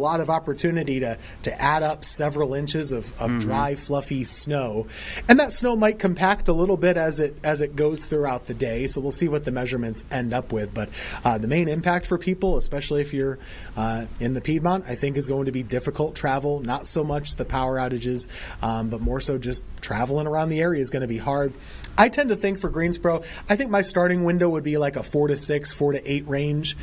lot of opportunity to add up several inches of dry, fluffy snow. And that snow might compact a little bit as it goes throughout the day, so we'll see what the measurements end up with. But the main impact for people, especially if you're in the Piedmont, I think is going to be difficult travel, not so much the power outages, but more so just traveling around the area is going to be hard. I tend to think for Greensboro, I think my starting window would be like a 4 to 6, 4 to 8 range,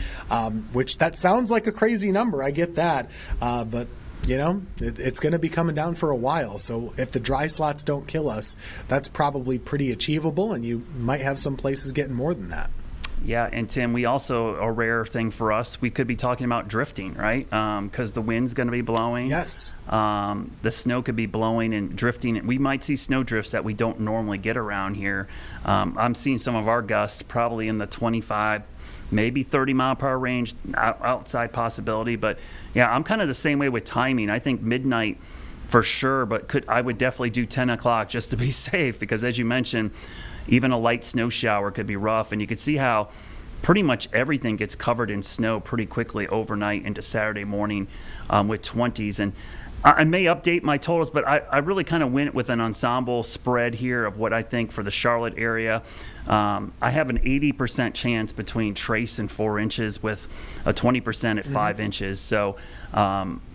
which that sounds like a crazy number. I get that. But, it's going to be coming down for a while. So if the dry slots don't kill us, that's probably pretty achievable, and you might have some places getting more than that. Yeah, and Tim, we also, a rare thing for us, we could be talking about drifting, right? Because the wind's going to be blowing. Yes. The snow could be blowing and drifting. We might see snow drifts that we don't normally get around here. I'm seeing some of our gusts probably in the 25, maybe 30 mile per hour range, outside possibility. But yeah, I'm kind of the same way with timing. I think midnight for sure, but I would definitely do 10 o'clock just to be safe, because as you mentioned, even a light snow shower could be rough, and you could see how pretty much everything gets covered in snow pretty quickly overnight into Saturday morning with 20s. And I may update my totals, but I really kind of went with an ensemble spread here of what I think for the Charlotte area. I have an 80% chance between trace and 4 inches with a 20% at 5 inches. So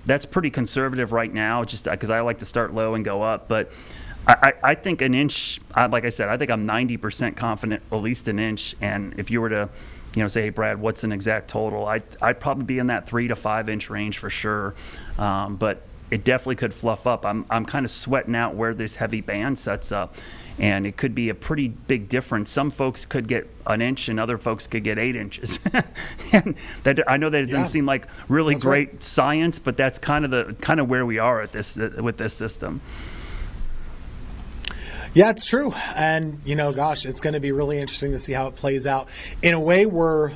that's pretty conservative right now, just because I like to start low and go up. But I think an inch, like I said, I think I'm 90% confident at least an inch. And if you were to, say, hey, Brad, what's an exact total? I'd probably be in that 3 to 5 inch range for sure. But it definitely could fluff up. I'm kind of sweating out where this heavy band sets up, and it could be a pretty big difference. Some folks could get an inch, and other folks could get 8 inches. And I know that it doesn't seem like really great science, but that's kind of where we are with this system. Yeah, it's true. And, it's going to be really interesting to see how it plays out. In a way, we're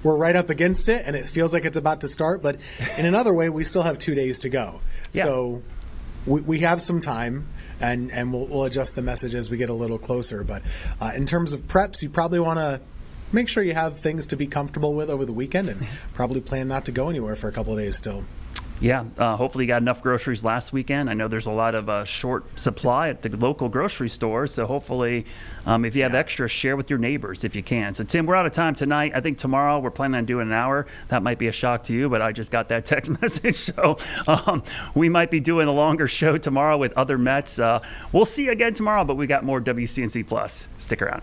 right up against it, and it feels like it's about to start. But in another way, we still have 2 days to go. Yeah. So we have some time, and we'll adjust the message as we get a little closer. But in terms of preps, you probably want to make sure you have things to be comfortable with over the weekend, and probably plan not to go anywhere for a couple of days still. Yeah, hopefully you got enough groceries last weekend. I know there's a lot of short supply at the local grocery store, so hopefully if you have extra, share with your neighbors if you can. So, Tim, we're out of time tonight. I think tomorrow we're planning on doing an hour. That might be a shock to you, but I just got that text message. So we might be doing a longer show tomorrow with other Mets. We'll see you again tomorrow, but we got more WCNC Plus. Stick around.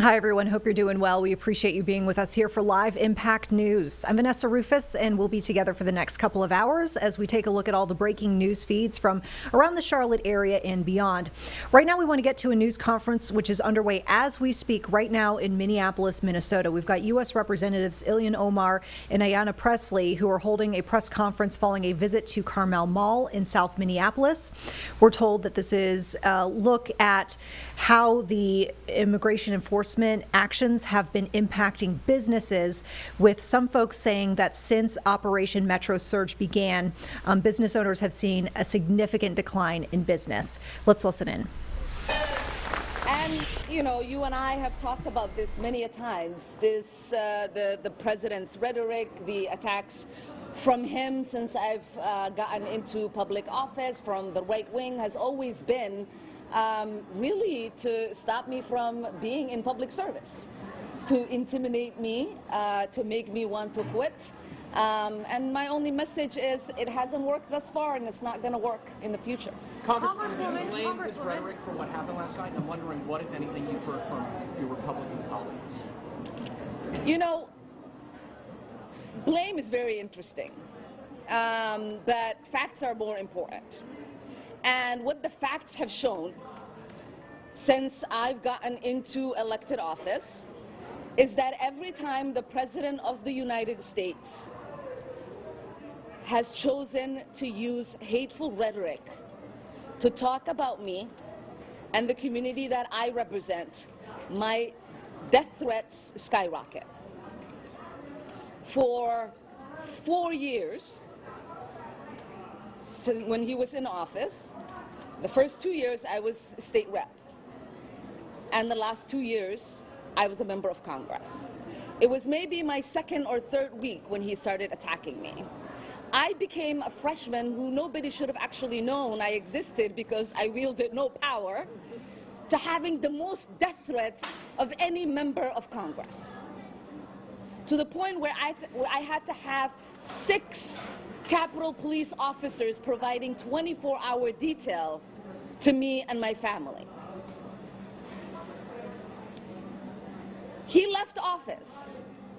Hi, everyone. Hope you're doing well. We appreciate you being with us here for Live Impact News. I'm Vanessa Rufus, and we'll be together for the next couple of hours as we take a look at all the breaking news feeds from around the Charlotte area and beyond. Right now, we want to get to a news conference which is underway as we speak right now in Minneapolis, Minnesota. We've got U.S. Representatives Ilhan Omar and Ayanna Pressley, who are holding a press conference following a visit to Carmel Mall in South Minneapolis. We're told that this is a look at how the immigration enforcement actions have been impacting businesses, with some folks saying that since Operation Metro Surge began, business owners have seen a significant decline in business. Let's listen in. And, you know, you and I have talked about this many a times, the president's rhetoric, the attacks from him since I've gotten into public office, from the right wing, has always been really to stop me from being in public service, to intimidate me, to make me want to quit. And my only message is it hasn't worked thus far, and it's not going to work in the future. Congresswoman, you blame his rhetoric for what happened last night. I'm wondering what, if anything, you've heard from your Republican colleagues. You know, blame is very interesting, but facts are more important. And what the facts have shown since I've gotten into elected office is that every time the President of the United States has chosen to use hateful rhetoric to talk about me and the community that I represent, my death threats skyrocket. For 4 years, since when he was in office, the first 2 years I was state rep, and the last 2 years I was a member of Congress. It was maybe my second or third week when he started attacking me. I became a freshman who nobody should have actually known I existed because I wielded no power, to having the most death threats of any member of Congress, to the point where I had to have 6 Capitol Police officers providing 24-hour detail to me and my family. He left office.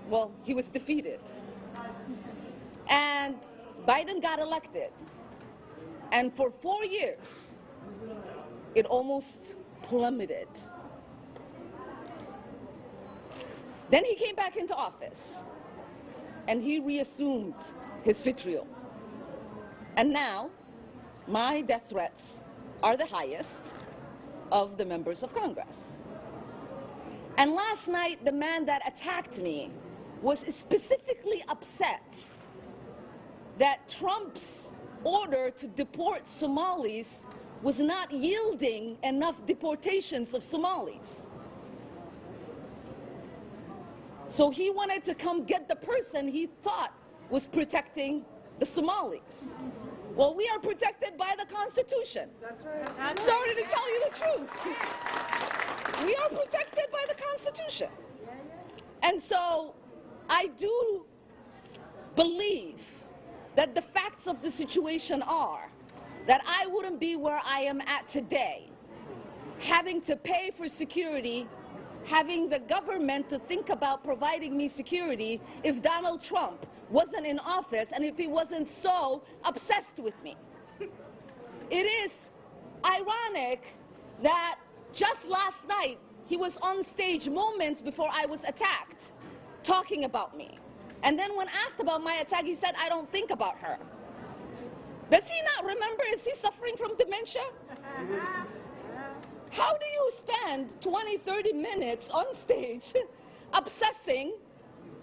Well, he was defeated. And Biden got elected. And for 4 years, it almost plummeted. Then he came back into office, and he reassumed his vitriol. And now, my death threats are the highest of the members of Congress. And last night, the man that attacked me was specifically upset that Trump's order to deport Somalis was not yielding enough deportations of Somalis. So he wanted to come get the person he thought was protecting the Somalis. Well, we are protected by the Constitution. That's right. I'm sorry to tell you the truth. We are protected by the Constitution. And so I do believe that the facts of the situation are that I wouldn't be where I am at today, having to pay for security, having the government to think about providing me security, if Donald Trump wasn't in office and if he wasn't so obsessed with me. It is ironic that just last night he was on stage moments before I was attacked, talking about me. And then when asked about my attack, he said, I don't think about her. Does he not remember? Is he suffering from dementia? How do you spend 20, 30 minutes on stage obsessing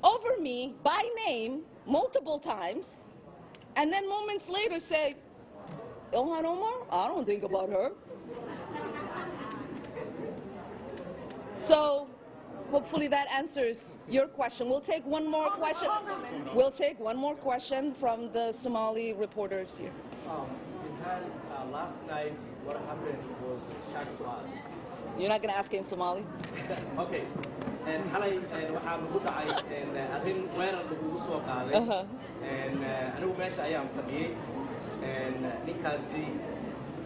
over me by name multiple times, and then moments later say, Ilhan Omar, I don't think about her. So hopefully that answers your question. We'll take one more question. We'll take one more question from the Somali reporters here. You had last night, what happened was shocked to us. You're not going to ask in Somali? Okay. And xalay waxaa lagu dhacay arrin weerar lagugu soo qaaday anigu meesha ayaan fadhiyey ninkaasi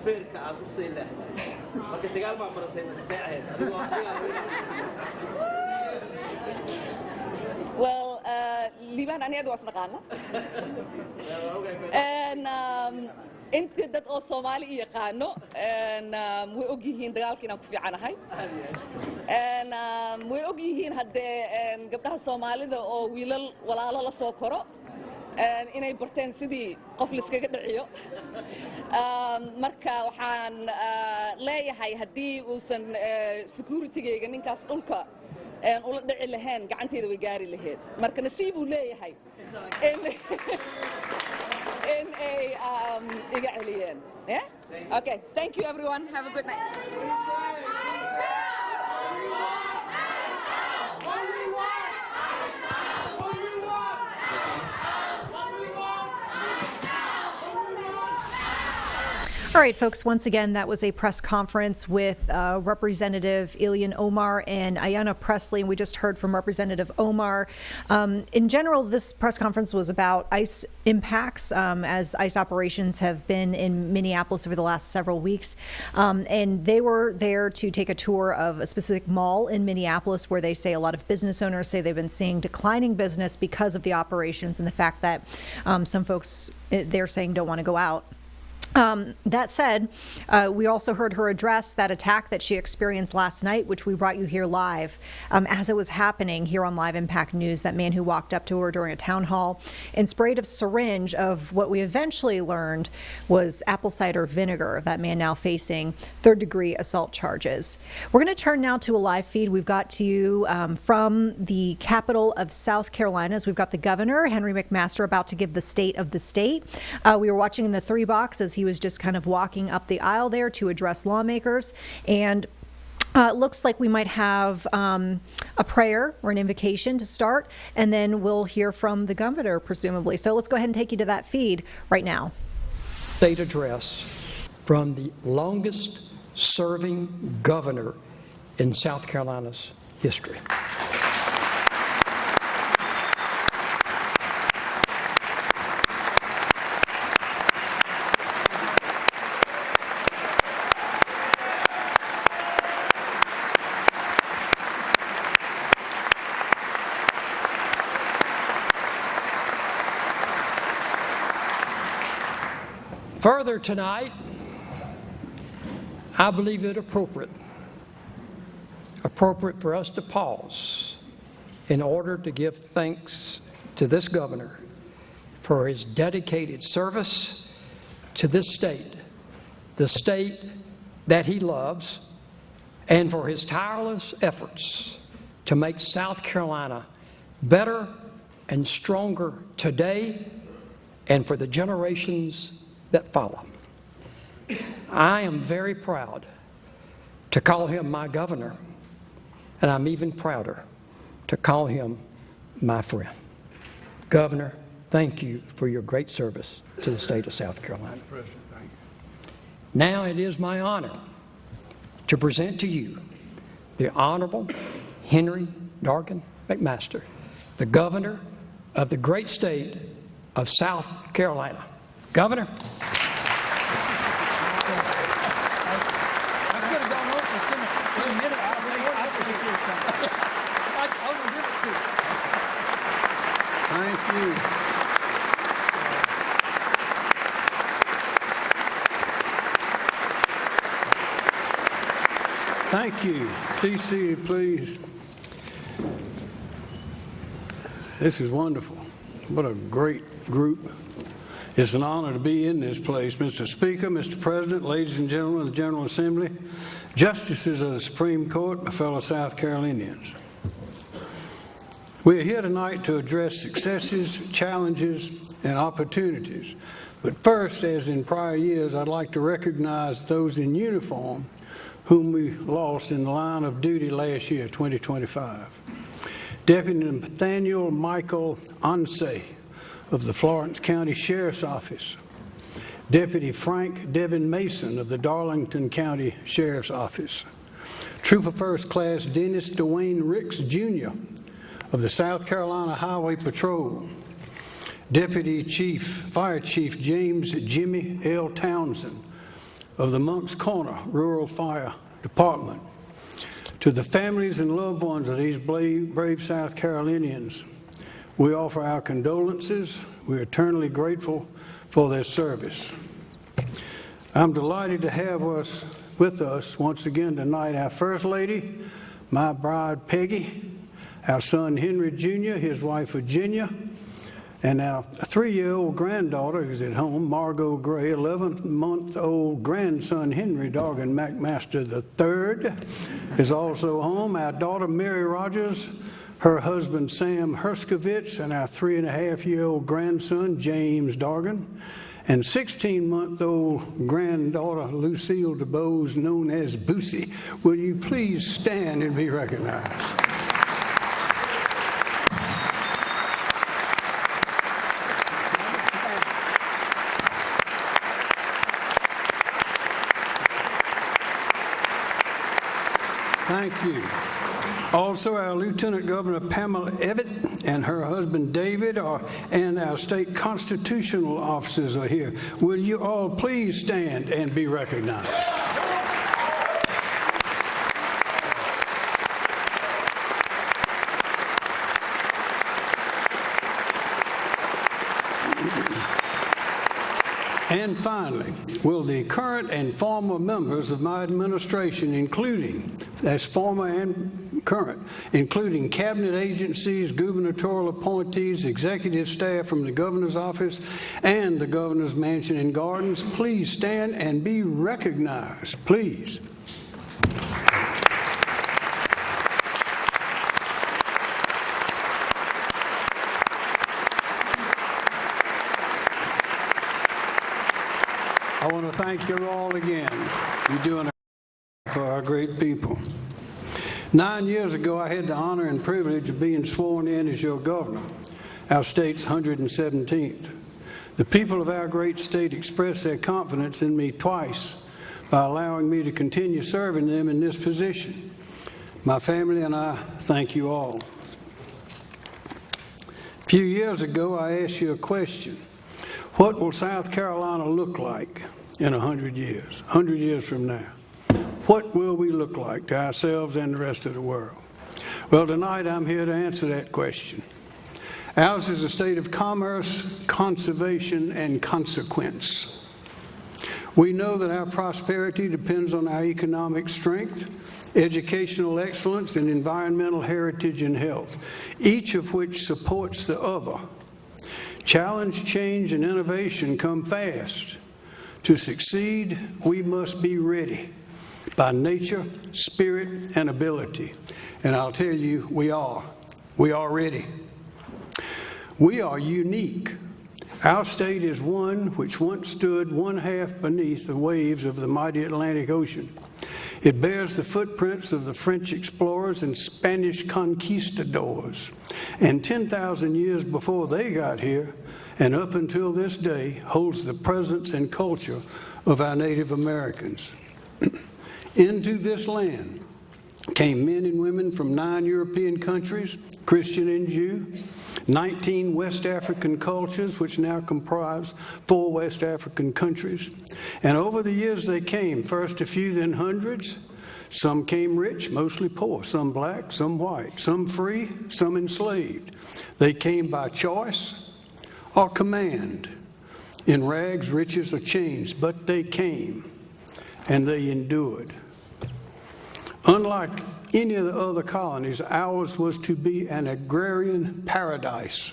feerka aad u sii leexisay marka dagaal baa baratay masee ahayd Well, liibaan aniga waa isnaqaana. Inta dad oo Soomaali i yaqaano way og yihiin dagaalka inaan ku fiicanahay. Way og yihiin haddee gabdhaha Soomaalida oo wiilal walaalo la soo koro inay barteen sidii qof liskaga dhiciyo. Marka waxaan leeyahay haddii uusan security-gayga ninkaas dhulka ula dhici lahayn gacanteeda way gaari lahayd. Marka nasiib uu leeyahay in ay iga celiyeen. Yeah? Okay, thank you everyone. Have a good night. All right, folks, once again, that was a press conference with Representative Ilhan Omar and Ayanna Pressley, and we just heard from Representative Omar. In general, this press conference was about ICE impacts, as ICE operations have been in Minneapolis over the last several weeks. And they were there to take a tour of a specific mall in Minneapolis where they say a lot of business owners say they've been seeing declining business because of the operations and the fact that some folks, they're saying, don't want to go out. That said, we also heard her address that attack that she experienced last night, which we brought you here live as it was happening here on Live Impact News. That man who walked up to her during a town hall and sprayed a syringe of what we eventually learned was apple cider vinegar. That man now facing third-degree assault charges. We're going to turn now to a live feed we've got to you from the capital of South Carolina. As we've got the governor, Henry McMaster, about to give the state of the state. We were watching in the 3 box as he was just kind of walking up the aisle there to address lawmakers. And it looks like we might have a prayer or an invocation to start, and then we'll hear from the governor, presumably. So let's go ahead and take you to that feed right now. State address from the longest serving governor in South Carolina's history. Further tonight, I believe it appropriate for us to pause in order to give thanks to this governor for his dedicated service to this state, the state that he loves, and for his tireless efforts to make South Carolina better and stronger today and for the generations that follow. I am very proud to call him my governor, and I'm even prouder to call him my friend. Governor, thank you for your great service to the state of South Carolina. Now it is my honor to present to you the Honorable Henry Dargan McMaster, the governor of the great state of South Carolina. Governor. Thank you. Thank you. Be seated, please. This is wonderful. What a great group. It's an honor to be in this place. Mr. Speaker, Mr. President, ladies and gentlemen of the General Assembly, justices of the Supreme Court, my fellow South Carolinians. We are here tonight to address successes, challenges, and opportunities. But first, as in prior years, I'd like to recognize those in uniform whom we lost in the line of duty last year, 2025. Deputy Nathaniel Michael Anseh of the Florence County Sheriff's Office. Deputy Frank Devin Mason of the Darlington County Sheriff's Office. Trooper First Class Dennis Dwayne Ricks, Jr. of the South Carolina Highway Patrol. Deputy Fire Chief James Jimmy L. Townsend of the Moncks Corner Rural Fire Department, to the families and loved ones of these brave South Carolinians, we offer our condolences. We're eternally grateful for their service. I'm delighted to have with us once again tonight our First Lady, my bride Peggy, our son Henry Jr., his wife Virginia, and our 3-year-old granddaughter who's at home, Margot Gray, 11-month-old grandson Henry Dorgan McMaster III is also home, our daughter Mary Rogers, her husband Sam Herskovitz, and our 3-and-a-half-year-old grandson James Dorgan, and 16-month-old granddaughter Lucille DeBose, known as Boosie. Will you please stand and be recognized? Thank you. Also, our Lieutenant Governor Pamela Evett and her husband David and our state constitutional officers are here. Will you all please stand and be recognized? And finally, will the current and former members of my administration, including cabinet agencies, gubernatorial appointees, executive staff from the governor's office, and the governor's mansion and gardens, please stand and be recognized, please. I want to thank you all again. You're doing for our great people. 9 years ago, I had the honor and privilege of being sworn in as your governor, our state's 117th. The people of our great state expressed their confidence in me twice by allowing me to continue serving them in this position. My family and I thank you all. A few years ago, I asked you a question. What will South Carolina look like in 100 years, 100 years from now? What will we look like to ourselves and the rest of the world? Well, tonight I'm here to answer that question. Ours is a state of commerce, conservation, and consequence. We know that our prosperity depends on our economic strength, educational excellence, and environmental heritage and health, each of which supports the other. Challenge, change, and innovation come fast. To succeed, we must be ready by nature, spirit, and ability. And I'll tell you, we are. We are ready. We are unique. Our state is one which once stood 1/2 beneath the waves of the mighty Atlantic Ocean. It bears the footprints of the French explorers and Spanish conquistadors. And 10,000 years before they got here, and up until this day, holds the presence and culture of our Native Americans. Into this land came men and women from 9 European countries, Christian and Jew, 19 West African cultures, which now comprise 4 West African countries. And over the years they came, first a few, then hundreds. Some came rich, mostly poor, some black, some white, some free, some enslaved. They came by choice or command, in rags, riches, or chains, but they came and they endured. Unlike any of the other colonies, ours was to be an agrarian paradise.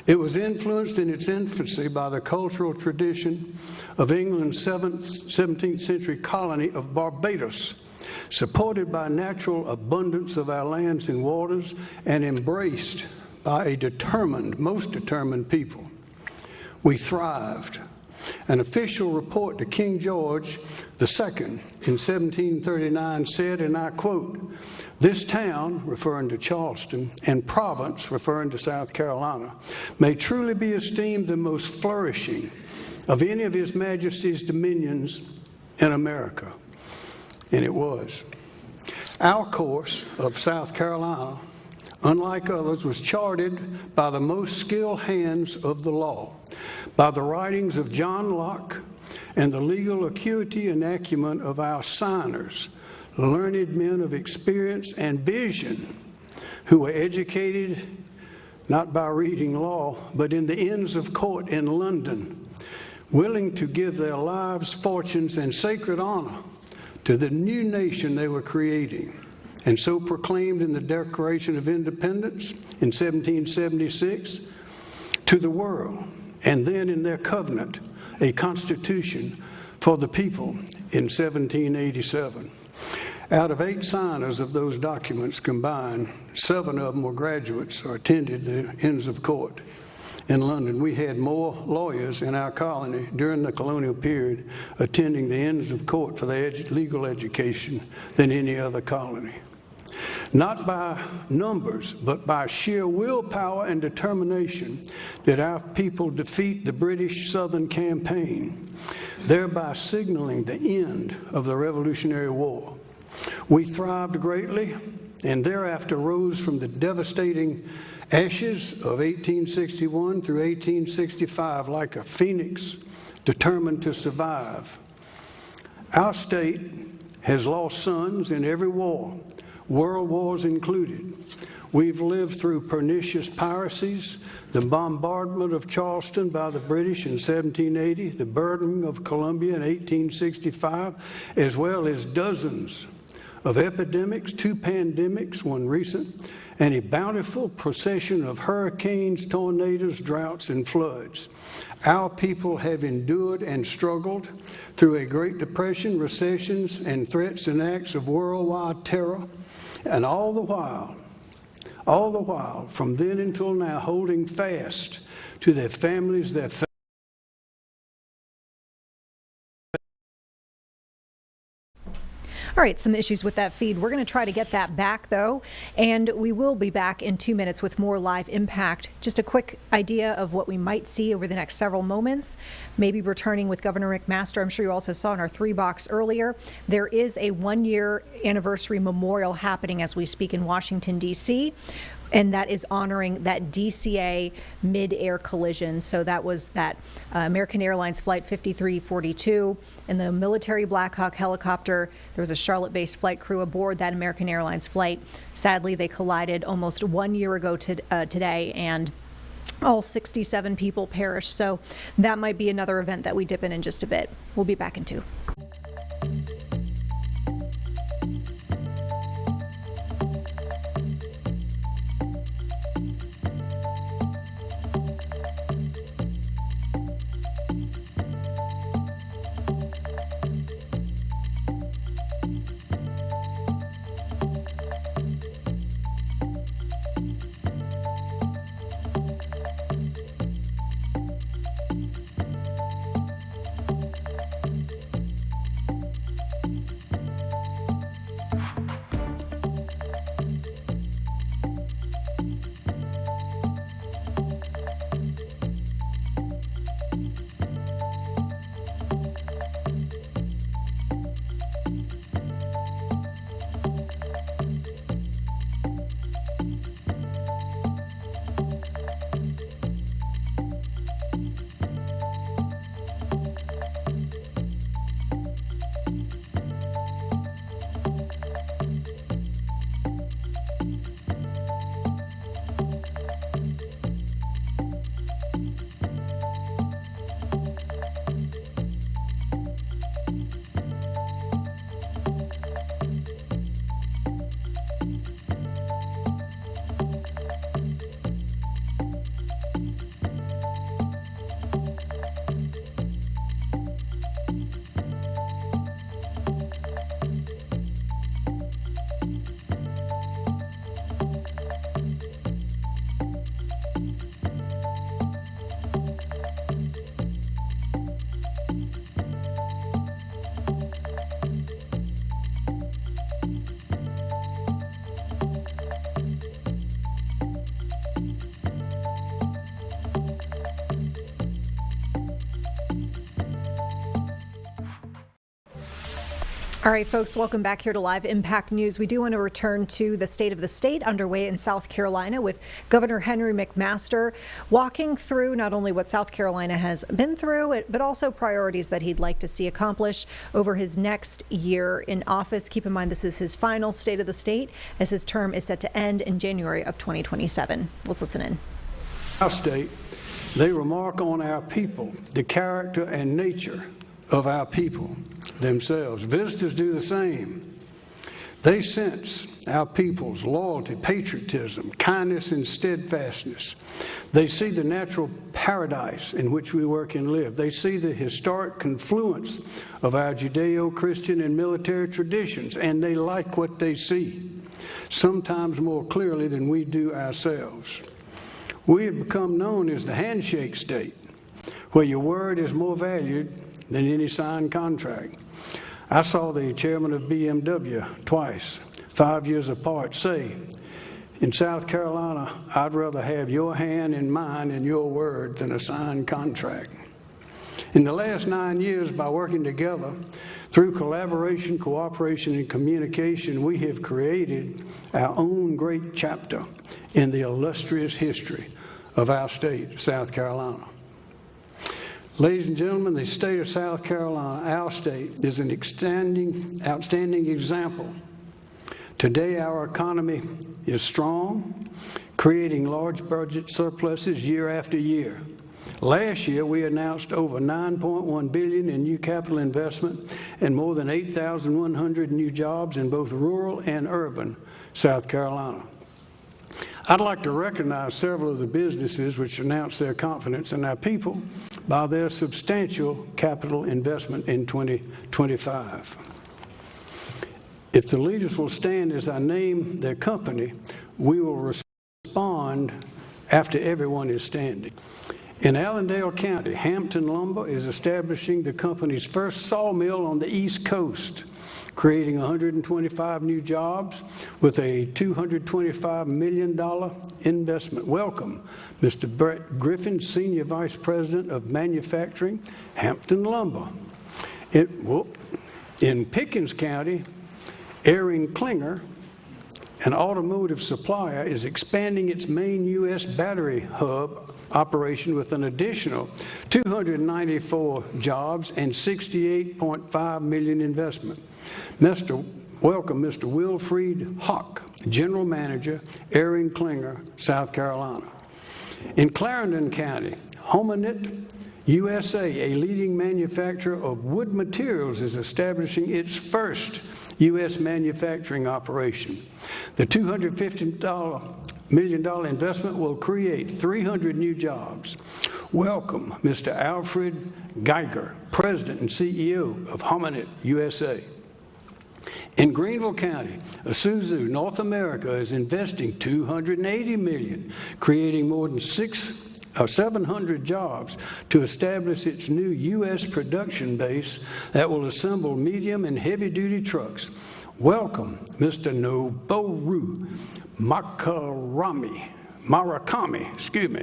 It was influenced in its infancy by the cultural tradition of England's 17th century colony of Barbados, supported by natural abundance of our lands and waters, and embraced by a most determined people. We thrived. An official report to King George II in 1739 said, and I quote, "This town," referring to Charleston, "and province," referring to South Carolina, "may truly be esteemed the most flourishing of any of His Majesty's dominions in America." And it was. Our course of South Carolina, unlike others, was charted by the most skilled hands of the law, by the writings of John Locke and the legal acuity and acumen of our signers, learned men of experience and vision who were educated not by reading law, but in the Inns of Court in London, willing to give their lives, fortunes, and sacred honor to the new nation they were creating, and so proclaimed in the Declaration of Independence in 1776 to the world, and then in their covenant, a constitution for the people in 1787. Out of 8 signers of those documents combined, 7 of them were graduates or attended the Inns of Court in London. We had more lawyers in our colony during the colonial period attending the Inns of Court for their legal education than any other colony. Not by numbers, but by sheer willpower and determination did our people defeat the British Southern Campaign, thereby signaling the end of the Revolutionary War. We thrived greatly and thereafter rose from the devastating ashes of 1861 through 1865 like a phoenix determined to survive. Our state has lost sons in every war, world wars included. We've lived through pernicious piracies, the bombardment of Charleston by the British in 1780, the burning of Columbia in 1865, as well as dozens of epidemics, 2 pandemics, one recent, and a bountiful procession of hurricanes, tornadoes, droughts, and floods. Our people have endured and struggled through a Great Depression, recessions, and threats and acts of worldwide terror, and all the while, from then until now, holding fast to their families, their faith. All right, some issues with that feed. We're going to try to get that back, though, and we will be back in 2 minutes with more Live Impact. Just a quick idea of what we might see over the next several moments. Maybe returning with Governor McMaster. I'm sure you also saw in our 3-box earlier, there is a 1-year anniversary memorial happening as we speak in Washington, D.C., and that is honoring that DCA mid-air collision. So that was that American Airlines Flight 5342 and the military Black Hawk helicopter. There was a Charlotte-based flight crew aboard that American Airlines flight. Sadly, they collided almost 1 year ago today, and all 67 people perished. So that might be another event that we dip in just a bit. We'll be back in 2. All right, folks, welcome back here to Live Impact News. We do want to return to the State of the State underway in South Carolina with Governor Henry McMaster walking through not only what South Carolina has been through, but also priorities that he'd like to see accomplished over his next year in office. Keep in mind, this is his final State of the State as his term is set to end in January of 2027. Let's listen in. Our state, they remark on our people, the character and nature of our people themselves. Visitors do the same. They sense our people's loyalty, patriotism, kindness, and steadfastness. They see the natural paradise in which we work and live. They see the historic confluence of our Judeo-Christian and military traditions, and they like what they see, sometimes more clearly than we do ourselves. We have become known as the handshake state, where your word is more valued than any signed contract. I saw the chairman of BMW twice, 5 years apart, say, in South Carolina, I'd rather have your hand in mine and your word than a signed contract. In the last 9 years, by working together through collaboration, cooperation, and communication, we have created our own great chapter in the illustrious history of our state, South Carolina. Ladies and gentlemen, the state of South Carolina, our state, is an outstanding example. Today, our economy is strong, creating large budget surpluses year after year. Last year, we announced over $9.1 billion in new capital investment and more than 8,100 new jobs in both rural and urban South Carolina. I'd like to recognize several of the businesses which announced their confidence in our people by their substantial capital investment in 2025. If the leaders will stand as I name their company, we will respond after everyone is standing. In Allendale County, Hampton Lumber is establishing the company's first sawmill on the East Coast, creating 125 new jobs with a $225 million investment. Welcome, Mr. Brett Griffin, Senior Vice President of Manufacturing, Hampton Lumber. In Pickens County, Ehring Klinger, an automotive supplier, is expanding its main U.S. battery hub operation with an additional 294 jobs and $68.5 million investment. Welcome, Mr. Wilfried Hawk, General Manager, Ehring Klinger, South Carolina. In Clarendon County, Hominid USA, a leading manufacturer of wood materials, is establishing its first U.S. manufacturing operation. The $250 million investment will create 300 new jobs. Welcome, Mr. Alfred Geiger, President and CEO of Hominid USA. In Greenville County, Isuzu North America is investing $280 million, creating more than 700 jobs to establish its new U.S. production base that will assemble medium and heavy-duty trucks. Welcome, Mr. Noboru Murakami,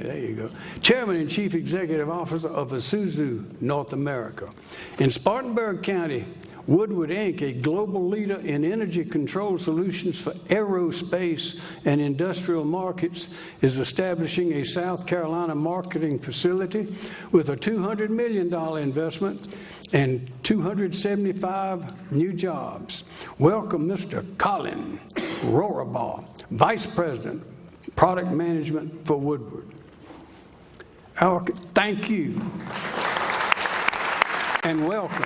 there you go, Chairman and Chief Executive Officer of Isuzu North America. In Spartanburg County, Woodward, Inc., a global leader in energy control solutions for aerospace and industrial markets, is establishing a South Carolina marketing facility with a $200 million investment and 275 new jobs. Welcome, Mr. Colin Rorabaugh, Vice President, Product Management for Woodward. Thank you and welcome.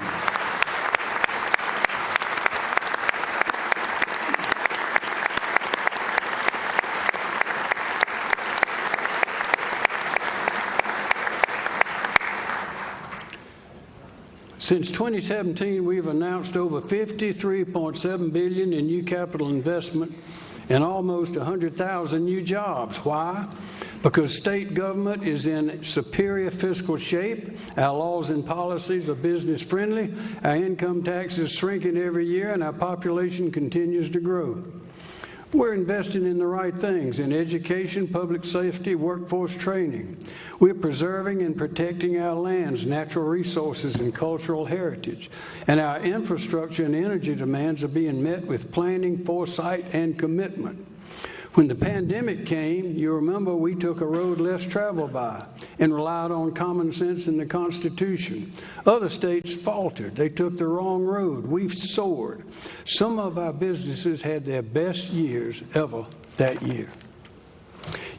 Since 2017, we've announced over $53.7 billion in new capital investment and almost 100,000 new jobs. Why? Because state government is in superior fiscal shape, our laws and policies are business friendly, our income tax is shrinking every year, and our population continues to grow. We're investing in the right things, in education, public safety, workforce training. We're preserving and protecting our lands, natural resources, and cultural heritage. And our infrastructure and energy demands are being met with planning, foresight, and commitment. When the pandemic came, you remember we took a road less traveled by and relied on common sense in the Constitution. Other states faltered. They took the wrong road. We've soared. Some of our businesses had their best years ever that year.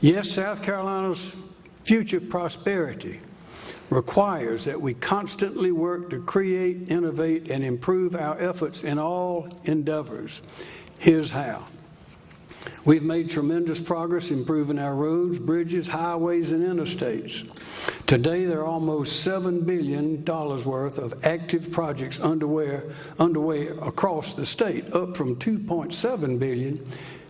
Yes, South Carolina's future prosperity requires that we constantly work to create, innovate, and improve our efforts in all endeavors. Here's how. We've made tremendous progress improving our roads, bridges, highways, and interstates. Today, there are almost $7 billion worth of active projects underway across the state, up from $2.7 billion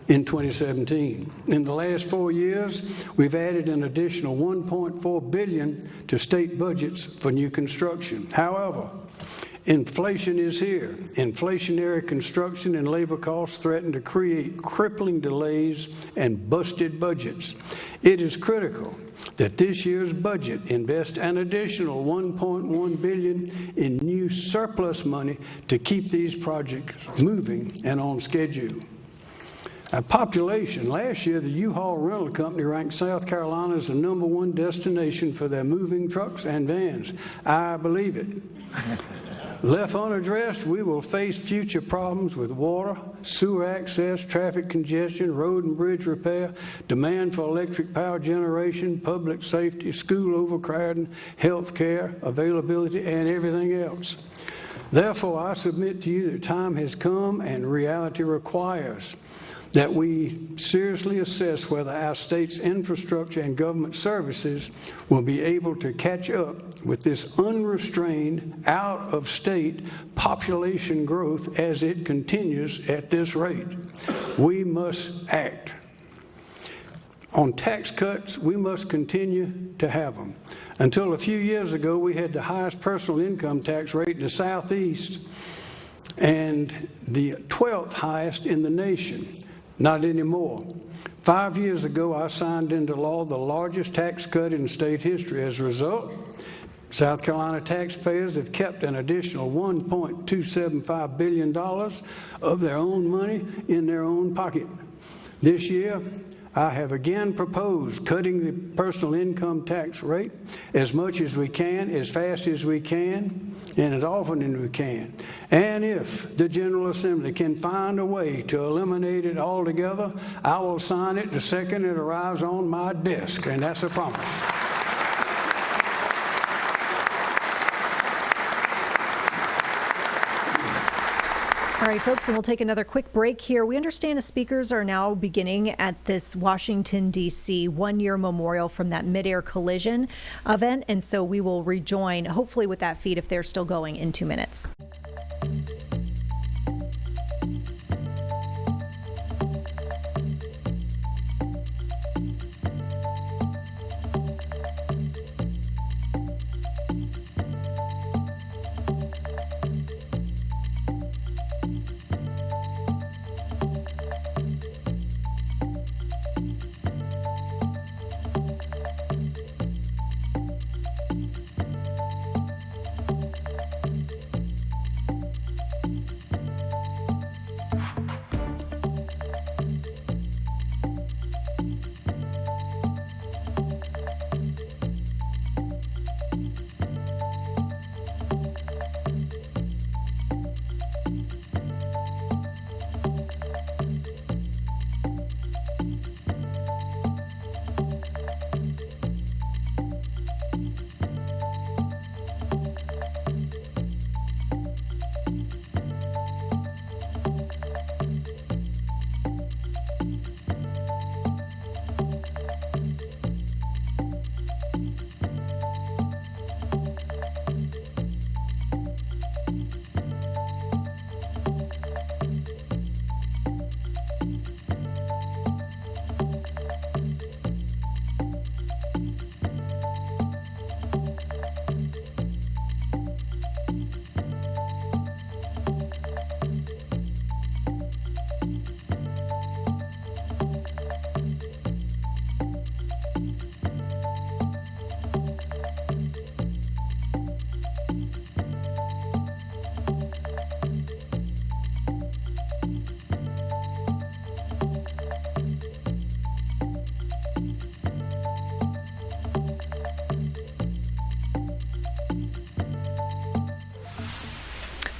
in 2017. In the last 4 years, we've added an additional $1.4 billion to state budgets for new construction. However, inflation is here. Inflationary construction and labor costs threaten to create crippling delays and busted budgets. It is critical that this year's budget invest an additional $1.1 billion in new surplus money to keep these projects moving and on schedule. Our population, last year the U-Haul rental company ranked South Carolina as the #1 destination for their moving trucks and vans. I believe it. Left unaddressed, we will face future problems with water, sewer access, traffic congestion, road and bridge repair, demand for electric power generation, public safety, school overcrowding, health care, availability, and everything else. Therefore, I submit to you that time has come and reality requires that we seriously assess whether our state's infrastructure and government services will be able to catch up with this unrestrained, out-of-state population growth as it continues at this rate. We must act. On tax cuts, we must continue to have them. Until a few years ago, we had the highest personal income tax rate in the Southeast and the 12th highest in the nation. Not anymore. 5 years ago, I signed into law the largest tax cut in state history. As a result, South Carolina taxpayers have kept an additional $1.275 billion of their own money in their own pocket. This year, I have again proposed cutting the personal income tax rate as much as we can, as fast as we can, and as often as we can. And if the General Assembly can find a way to eliminate it altogether, I will sign it the second it arrives on my desk, and that's a promise. All right, folks, and we'll take another quick break here. We understand the speakers are now beginning at this Washington, D.C. one-year memorial from that mid-air collision event, and so we will rejoin, hopefully with that feed if they're still going, in 2 minutes.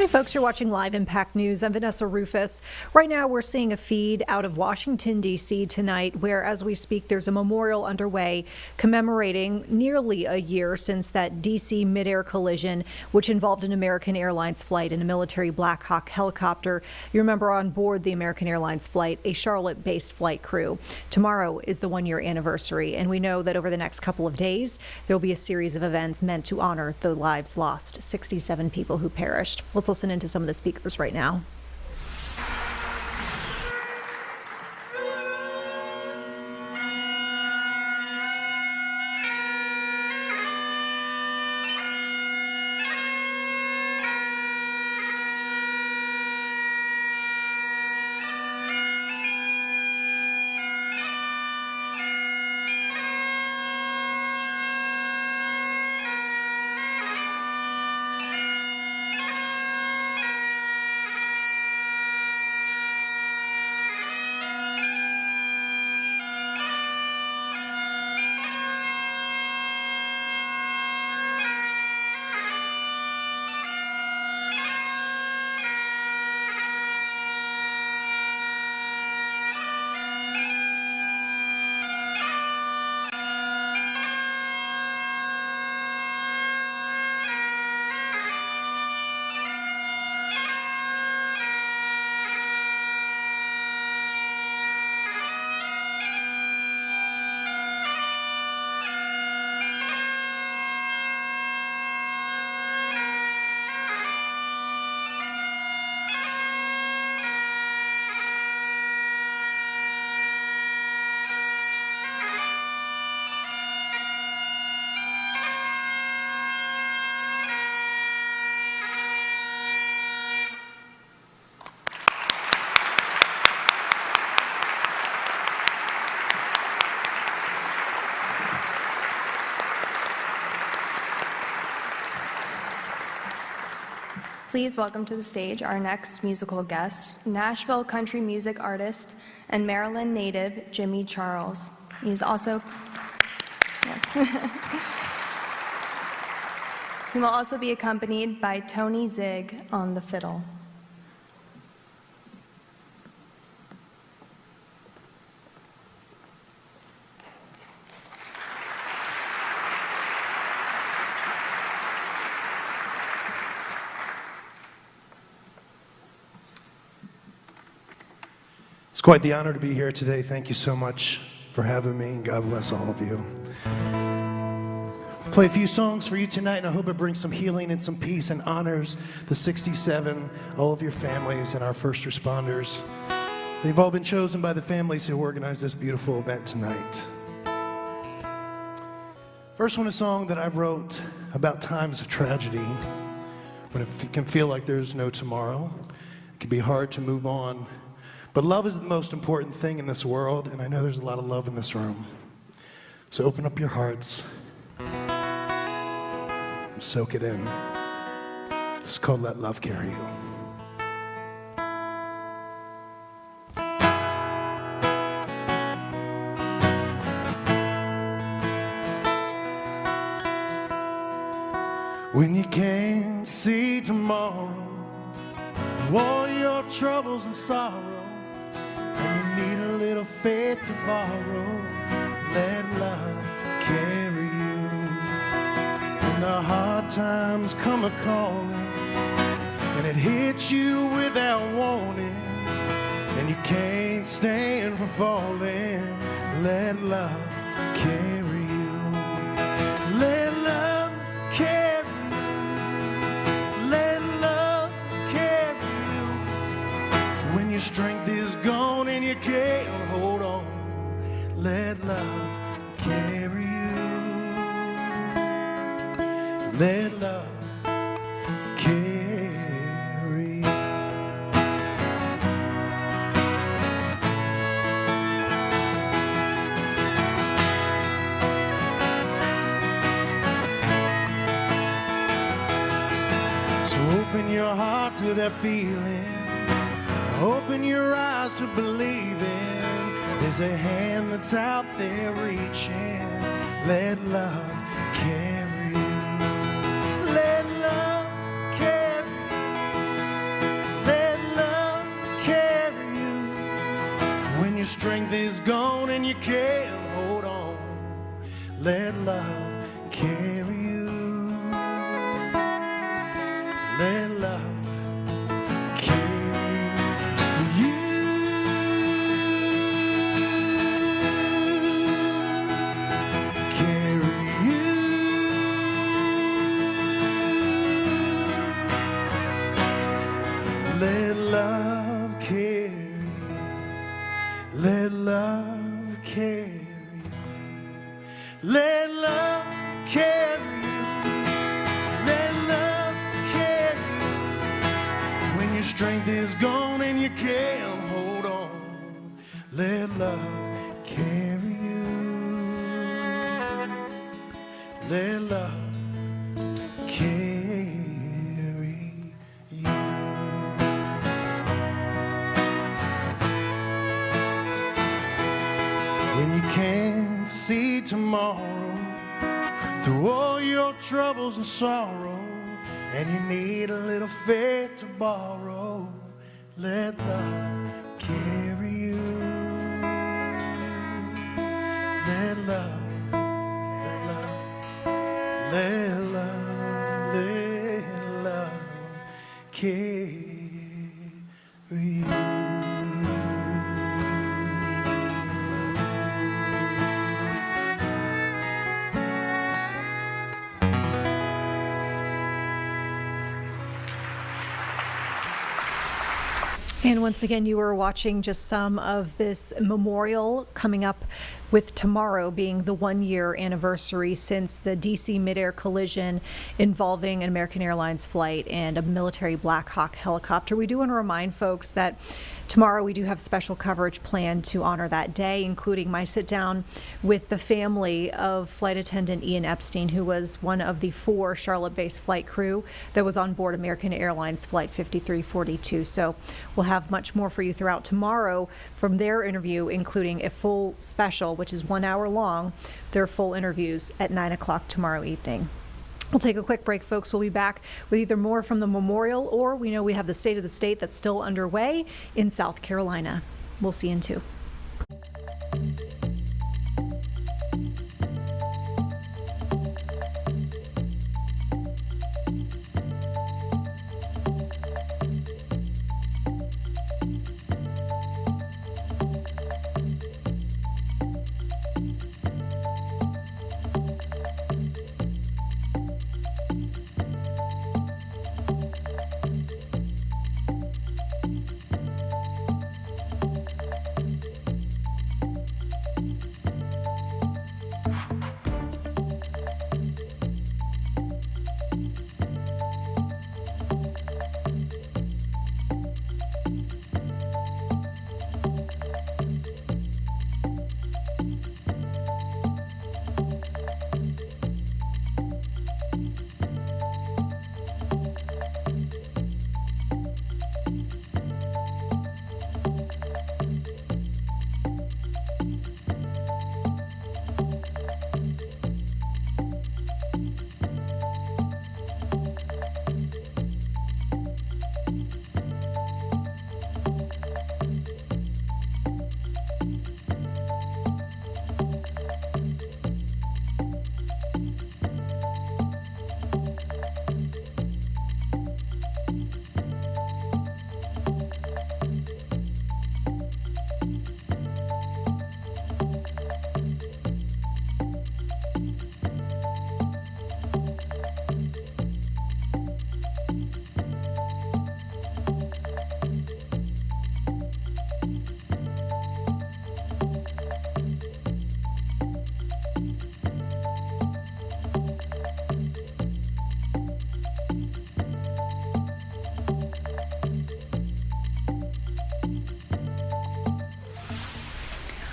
Hey folks, you're watching Live Impact News. I'm Vanessa Rufus. Right now we're seeing a feed out of Washington, D.C. tonight where, as we speak, there's a memorial underway commemorating nearly a year since that D.C. mid-air collision, which involved an American Airlines flight and a military Black Hawk helicopter. You remember on board the American Airlines flight, a Charlotte-based flight crew. Tomorrow is the one-year anniversary, and we know that over the next couple of days, there will be a series of events meant to honor the lives lost, 67 people who perished. Let's listen into some of the speakers right now. Please welcome to the stage our next musical guest, Nashville country music artist and Maryland native Jimmy Charles. He's also, yes. He will also be accompanied by Tony Zig on the fiddle. It's quite the honor to be here today. Thank you so much for having me, and God bless all of you. I'll play a few songs for you tonight, and I hope it brings some healing and some peace and honors the 67, all of your families and our first responders. They've all been chosen by the families who organized this beautiful event tonight. First one, a song that I wrote about times of tragedy, when it can feel like there's no tomorrow. It can be hard to move on. But love is the most important thing in this world, and I know there's a lot of love in this room. So open up your hearts and soak it in. It's called Let Love Carry You. When you can't see tomorrow, all your troubles and sorrow, and you need a little faith to borrow, let love carry you. When the hard times come a-calling, and it hits you without warning, and you can't stand from falling, let love carry you. Let love carry you. Let love carry you. When your strength is gone and you can't hold on, let love carry you. Let love carry you. So open your heart to that feeling. Open your eyes to believe in. There's a hand that's out there reaching. Let love carry you. Let love carry you. your strength is gone and you can't hold on, let love carry you. Let love carry you. Carry you. Let love carry you. Let love carry you. Let love carry you. Let love carry you. When your strength is gone and you can't hold on, let love carry you. Let love carry you. When you can't see tomorrow, through all your troubles and sorrow, and you need a little faith to borrow, let love carry you. Let love, let love, let love, let love carry you. And once again, you are watching just some of this memorial coming up, with tomorrow being the 1-year anniversary since the DC midair collision involving an American Airlines flight and a military Black Hawk helicopter. We do want to remind folks that tomorrow we do have special coverage planned to honor that day, including my sit down with the family of flight attendant Ian Epstein, who was one of the 4 Charlotte-based flight crew that was on board American Airlines Flight 5342. So we'll have much more for you throughout tomorrow from their interview, including a full special, which is 1 hour long, their full interviews at 9 o'clock tomorrow evening. We'll take a quick break, folks. We'll be back with either more from the memorial, or we know we have the State of the State that's still underway in South Carolina. We'll see you in 2.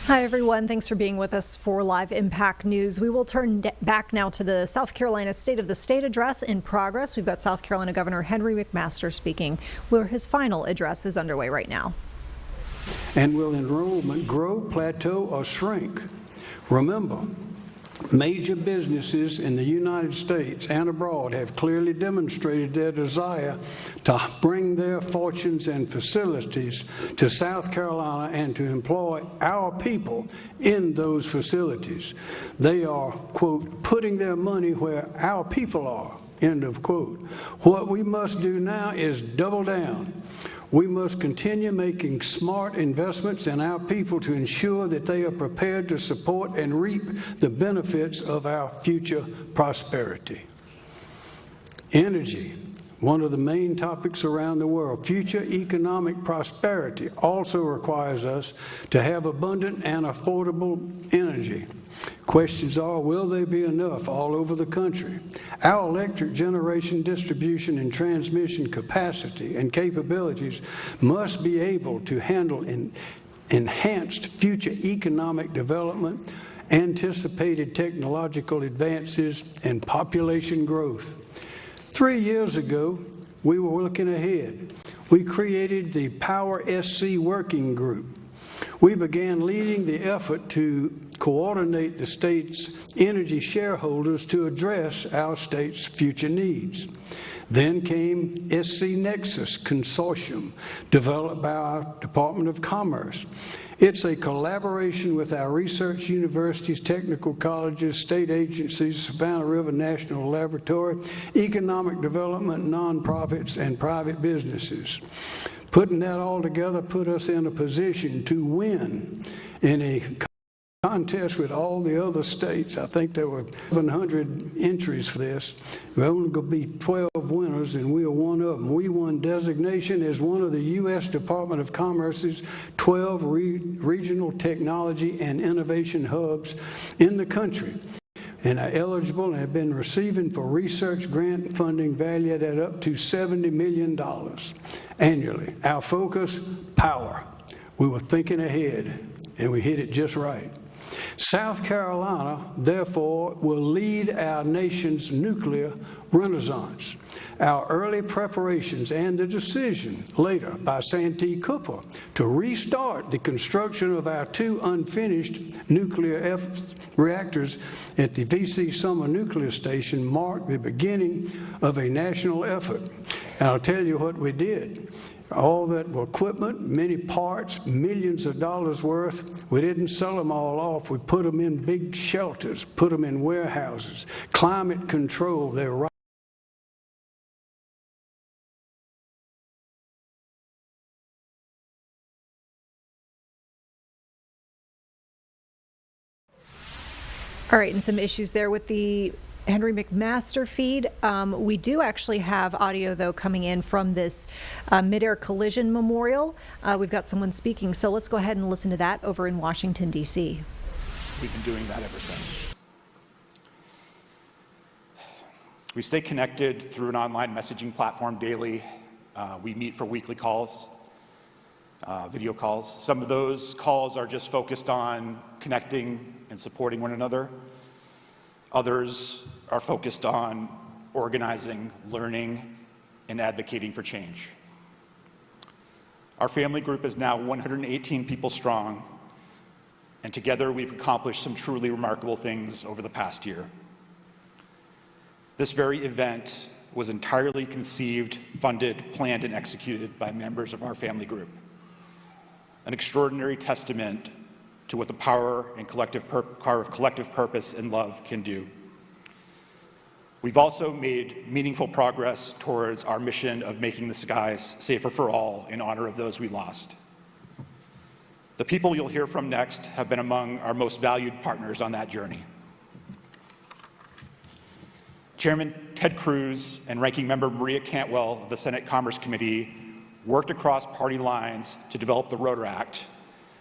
Hi, everyone. Thanks for being with us for Live Impact News. We will turn back now to the South Carolina State of the State address in progress. We've got South Carolina Governor Henry McMaster speaking, where his final address is underway right now. And will enrollment grow, plateau, or shrink? Remember, Major businesses in the United States and abroad have clearly demonstrated their desire to bring their fortunes and facilities to South Carolina and to employ our people in those facilities. They are, quote, putting their money where our people are, end of quote. What we must do now is double down. We must continue making smart investments in our people to ensure that they are prepared to support and reap the benefits of our future prosperity. Energy, one of the main topics around the world. Future economic prosperity also requires us to have abundant and affordable energy. Questions are, will there be enough all over the country? Our electric generation, distribution, and transmission capacity and capabilities must be able to handle enhanced future economic development, anticipated technological advances, and population growth. 3 years ago, we were looking ahead. We created the Power SC Working Group. We began leading the effort to coordinate the state's energy shareholders to address our state's future needs. Then came SC Nexus Consortium, developed by our Department of Commerce. It's a collaboration with our research universities, technical colleges, state agencies, Savannah River National Laboratory, economic development, nonprofits, and private businesses. Putting that all together put us in a position to win in a contest with all the other states. I think there were 700 entries for this. There were only going to be 12 winners, and we are one of them. We won designation as one of the U.S. Department of Commerce's 12 regional technology and innovation hubs in the country, and are eligible and have been receiving for research grant funding valued at up to $70 million annually. Our focus, power. We were thinking ahead, and we hit it just right. South Carolina, therefore, will lead our nation's nuclear renaissance. Our early preparations and the decision later by Santee Cooper to restart the construction of our 2 unfinished nuclear reactors at the VC Summer Nuclear Station marked the beginning of a national effort. And I'll tell you what we did. All that equipment, many parts, millions of dollars worth, we didn't sell them all off. We put them in big shelters, put them in warehouses, climate control. They're right. All right, and some issues there with the Henry McMaster feed. We do actually have audio, though, coming in from this mid-air collision memorial. We've got someone speaking, so let's go ahead and listen to that over in Washington, D.C. We've been doing that ever since. We stay connected through an online messaging platform daily. We meet for weekly calls, video calls. Some of those calls are just focused on connecting and supporting one another. Others are focused on organizing, learning, and advocating for change. Our family group is now 118 people strong, and together we've accomplished some truly remarkable things over the past year. This very event was entirely conceived, funded, planned, and executed by members of our family group. An extraordinary testament to what the power of collective purpose and love can do. We've also made meaningful progress towards our mission of making the skies safer for all in honor of those we lost. The people you'll hear from next have been among our most valued partners on that journey. Chairman Ted Cruz and Ranking Member Maria Cantwell of the Senate Commerce Committee worked across party lines to develop the Rotor Act,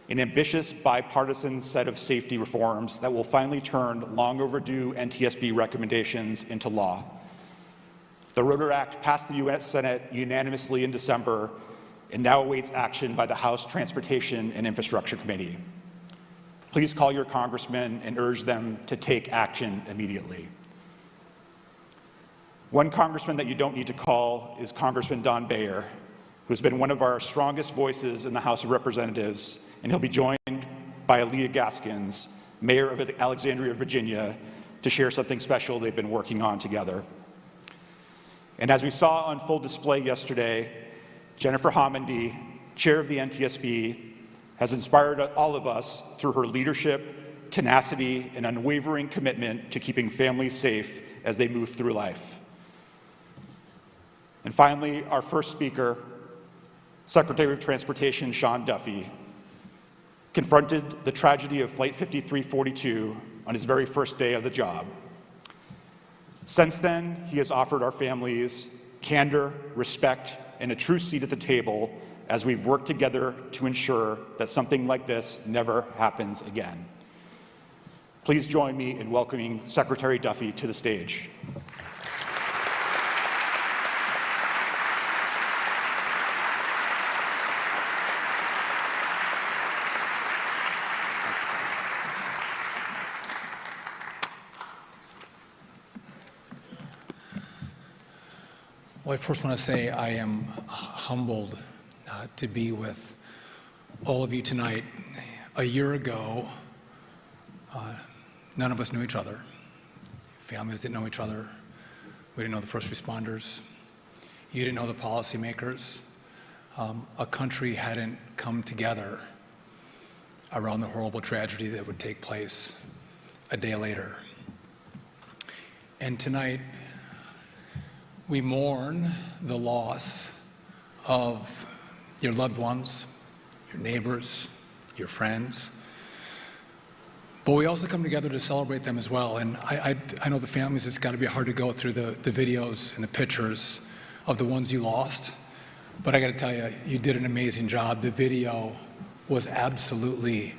an ambitious bipartisan set of safety reforms that will finally turn long overdue NTSB recommendations into law. The Rotor Act passed the U.S. Senate unanimously in December and now awaits action by the House Transportation and Infrastructure Committee. Please call your congressmen and urge them to take action immediately. One congressman that you don't need to call is Congressman Don Bayer, who's been one of our strongest voices in the House of Representatives, and he'll be joined by Aaliyah Gaskins, Mayor of Alexandria, Virginia, to share something special they've been working on together. And as we saw on full display yesterday, Jennifer Homendy, chair of the NTSB, has inspired all of us through her leadership, tenacity, and unwavering commitment to keeping families safe as they move through life. And finally, our first speaker, Secretary of Transportation Sean Duffy, confronted the tragedy of Flight 5342 on his very first day of the job. Since then, he has offered our families candor, respect, and a true seat at the table as we've worked together to ensure that something like this never happens again. Please join me in welcoming Secretary Duffy to the stage. Well, I first want to say I am humbled to be with all of you tonight. A year ago, none of us knew each other. Families didn't know each other. We didn't know the first responders. You didn't know the policymakers. A country hadn't come together around the horrible tragedy that would take place a day later. And tonight, we mourn the loss of your loved ones, your neighbors, your friends. But we also come together to celebrate them as well. And I know the families, it's got to be hard to go through the videos and the pictures of the ones you lost. But I got to tell you, you did an amazing job. The video was absolutely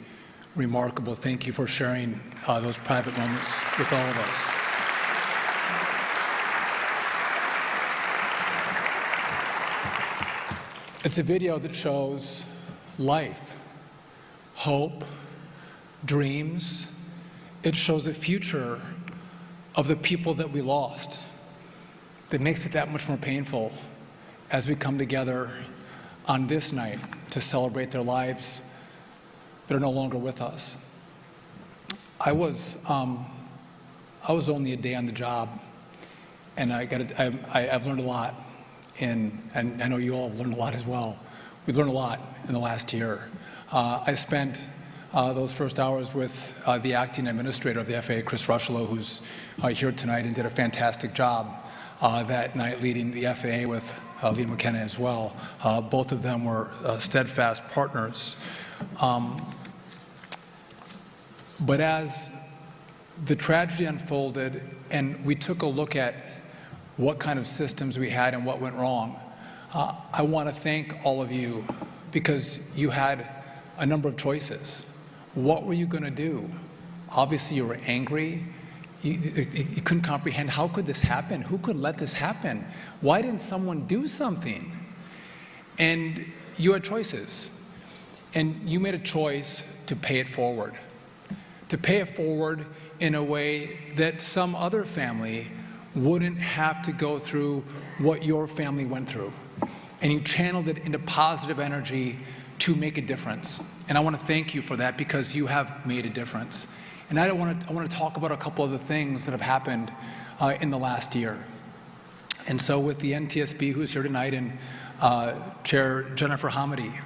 remarkable. Thank you for sharing those private moments with all of us. It's a video that shows life, hope, dreams. It shows a future of the people that we lost. That makes it that much more painful as we come together on this night to celebrate their lives that are no longer with us. I was only a day on the job, and I've learned a lot. And I know you all have learned a lot as well. We've learned a lot in the last year. I spent those first hours with the acting administrator of the FAA, Chris Rushlow, who's here tonight and did a fantastic job that night leading the FAA with Lee McKenna as well. Both of them were steadfast partners. But as the tragedy unfolded and we took a look at what kind of systems we had and what went wrong, I want to thank all of you because you had a number of choices. What were you going to do? Obviously, you were angry. You couldn't comprehend, how could this happen? Who could let this happen? Why didn't someone do something? And you had choices. And you made a choice to pay it forward. To pay it forward in a way that some other family wouldn't have to go through what your family went through. And you channeled it into positive energy to make a difference. And I want to thank you for that because you have made a difference. And I want to talk about a couple of the things that have happened in the last year. And so with the NTSB, who's here tonight, and Chair Jennifer Homendy,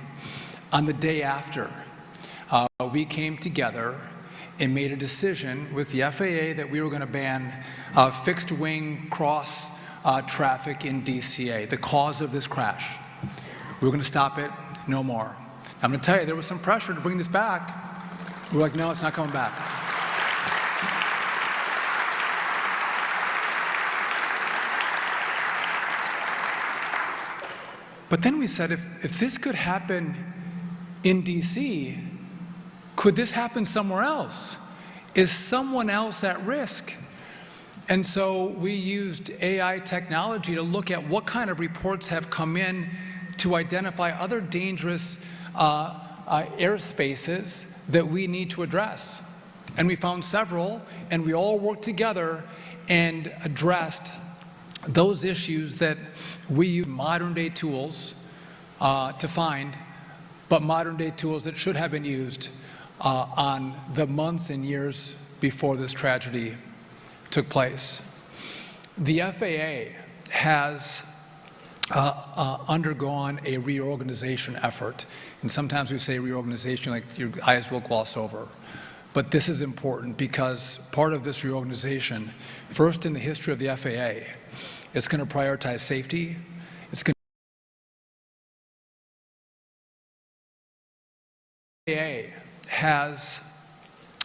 on the day after, we came together and made a decision with the FAA that we were going to ban fixed-wing cross traffic in DCA, the cause of this crash. We were going to stop it, no more. I'm going to tell you, there was some pressure to bring this back. We're like, no, it's not coming back. But then we said, if this could happen in DC, could this happen somewhere else? Is someone else at risk? And so we used AI technology to look at what kind of reports have come in to identify other dangerous airspaces that we need to address. And we found several, and we all worked together and addressed those issues that we use modern-day tools to find, but modern-day tools that should have been used on the months and years before this tragedy took place. The FAA has undergone a reorganization effort. And sometimes we say reorganization like your eyes will gloss over. But this is important because part of this reorganization, first in the history of the FAA, is going to prioritize safety. It's going to The FAA has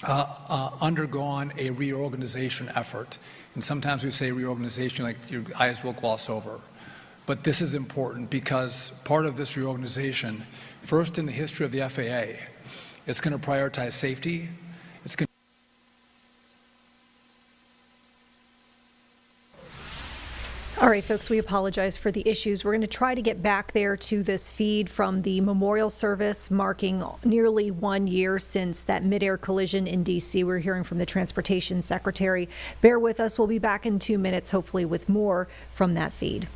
undergone a reorganization effort. And sometimes we say reorganization like your eyes will gloss over. But this is important because part of this reorganization, first in the history of the FAA, is going to prioritize safety. It's going All right, folks, we apologize for the issues. We're going to try to get back there to this feed from the memorial service marking nearly 1 year since that midair collision in D.C. We're hearing from the Transportation Secretary. Bear with us. We'll be back in 2 minutes, hopefully with more from that feed.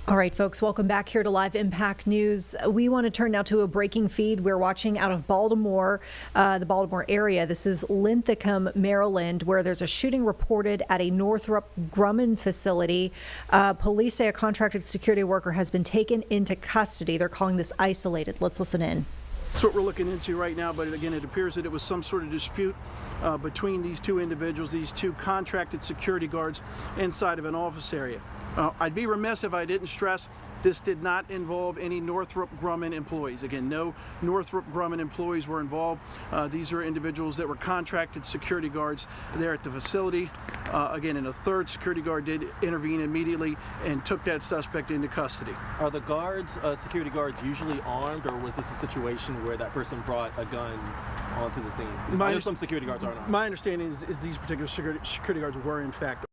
All right, folks, welcome back here to Live Impact News. We want to turn now to a breaking feed. We're watching out of Baltimore, the Baltimore area. This is Linthicum, Maryland, where there's a shooting reported at a Northrop Grumman facility. Police say a contracted security worker has been taken into custody. They're calling this isolated. Let's listen in. That's what we're looking into right now, but again, it appears that it was some sort of dispute between these two individuals, these two contracted security guards inside of an office area. I'd be remiss if I didn't stress this did not involve any Northrop Grumman employees. Again, no Northrop Grumman employees were involved. These are individuals that were contracted security guards there at the facility. Again, and a third security guard did intervene immediately and took that suspect into custody. Are the guards, security guards, usually armed, or was this a situation where that person brought a gun onto the scene? I know some security guards aren't armed. My understanding is these particular security guards were in fact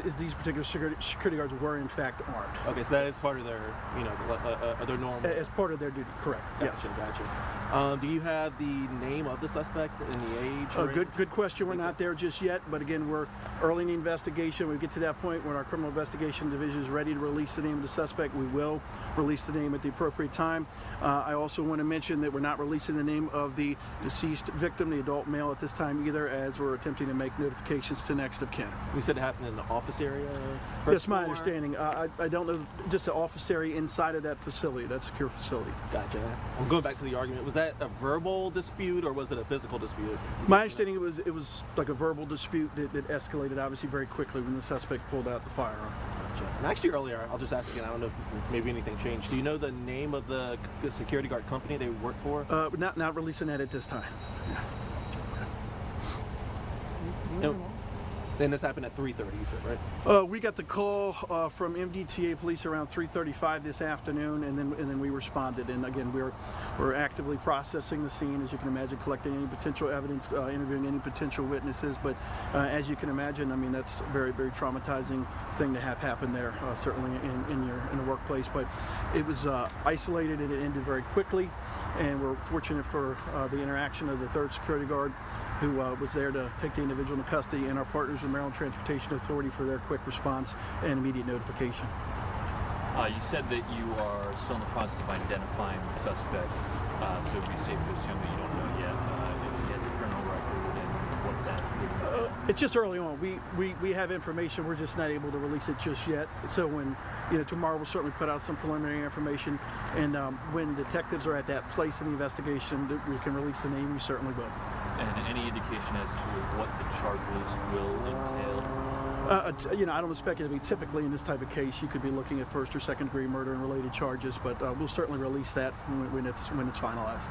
is these particular security guards were in fact armed. Okay, so that is part of their, their normal. As part of their duty, correct. Gotcha, Yes. Gotcha. Do you have the name of the suspect and the age? Good question. We're not there just yet, but again, we're early in the investigation. When we get to that point when our criminal investigation division is ready to release the name of the suspect, we will release the name at the appropriate time. I also want to mention that we're not releasing the name of the deceased victim, the adult male, at this time either, as we're attempting to make notifications to next of kin. You said it happened in the office area? That's my understanding. I don't know, just the office area inside of that facility, that secure facility. Gotcha. I'm going back to the argument. Was that a verbal dispute or was it a physical dispute? My understanding it was like a verbal dispute that escalated obviously very quickly when the suspect pulled out the firearm. Gotcha. And actually earlier, I'll just ask again, I don't know if maybe anything changed. Do you know the name of the security guard company they work for? Not releasing that at this time. No. And this happened at 3:30, you said, right? We got the call from MDTA police around 3:35 this afternoon, and then we responded. And again, we're actively processing the scene, as you can imagine, collecting any potential evidence, interviewing any potential witnesses. But as you can imagine, I mean, that's a very, very traumatizing thing to have happen there, certainly in the workplace. But it was isolated and it ended very quickly, and we're fortunate for the interaction of the third security guard, who was there to take the individual into custody, and our partners with Maryland Transportation Authority for their quick response and immediate notification. You said that you are still in the process of identifying the suspect, so it would be safe to assume that you don't know yet if he has a criminal record and what that is. It's just early on. We have information, we're just not able to release it just yet. So when, tomorrow we'll certainly put out some preliminary information, and when detectives are at that place in the investigation that we can release the name, we certainly will. And any indication as to what the charges will entail? I don't expect it to be typically in this type of case. You could be looking at first or second degree murder and related charges, but we'll certainly release that when it's finalized.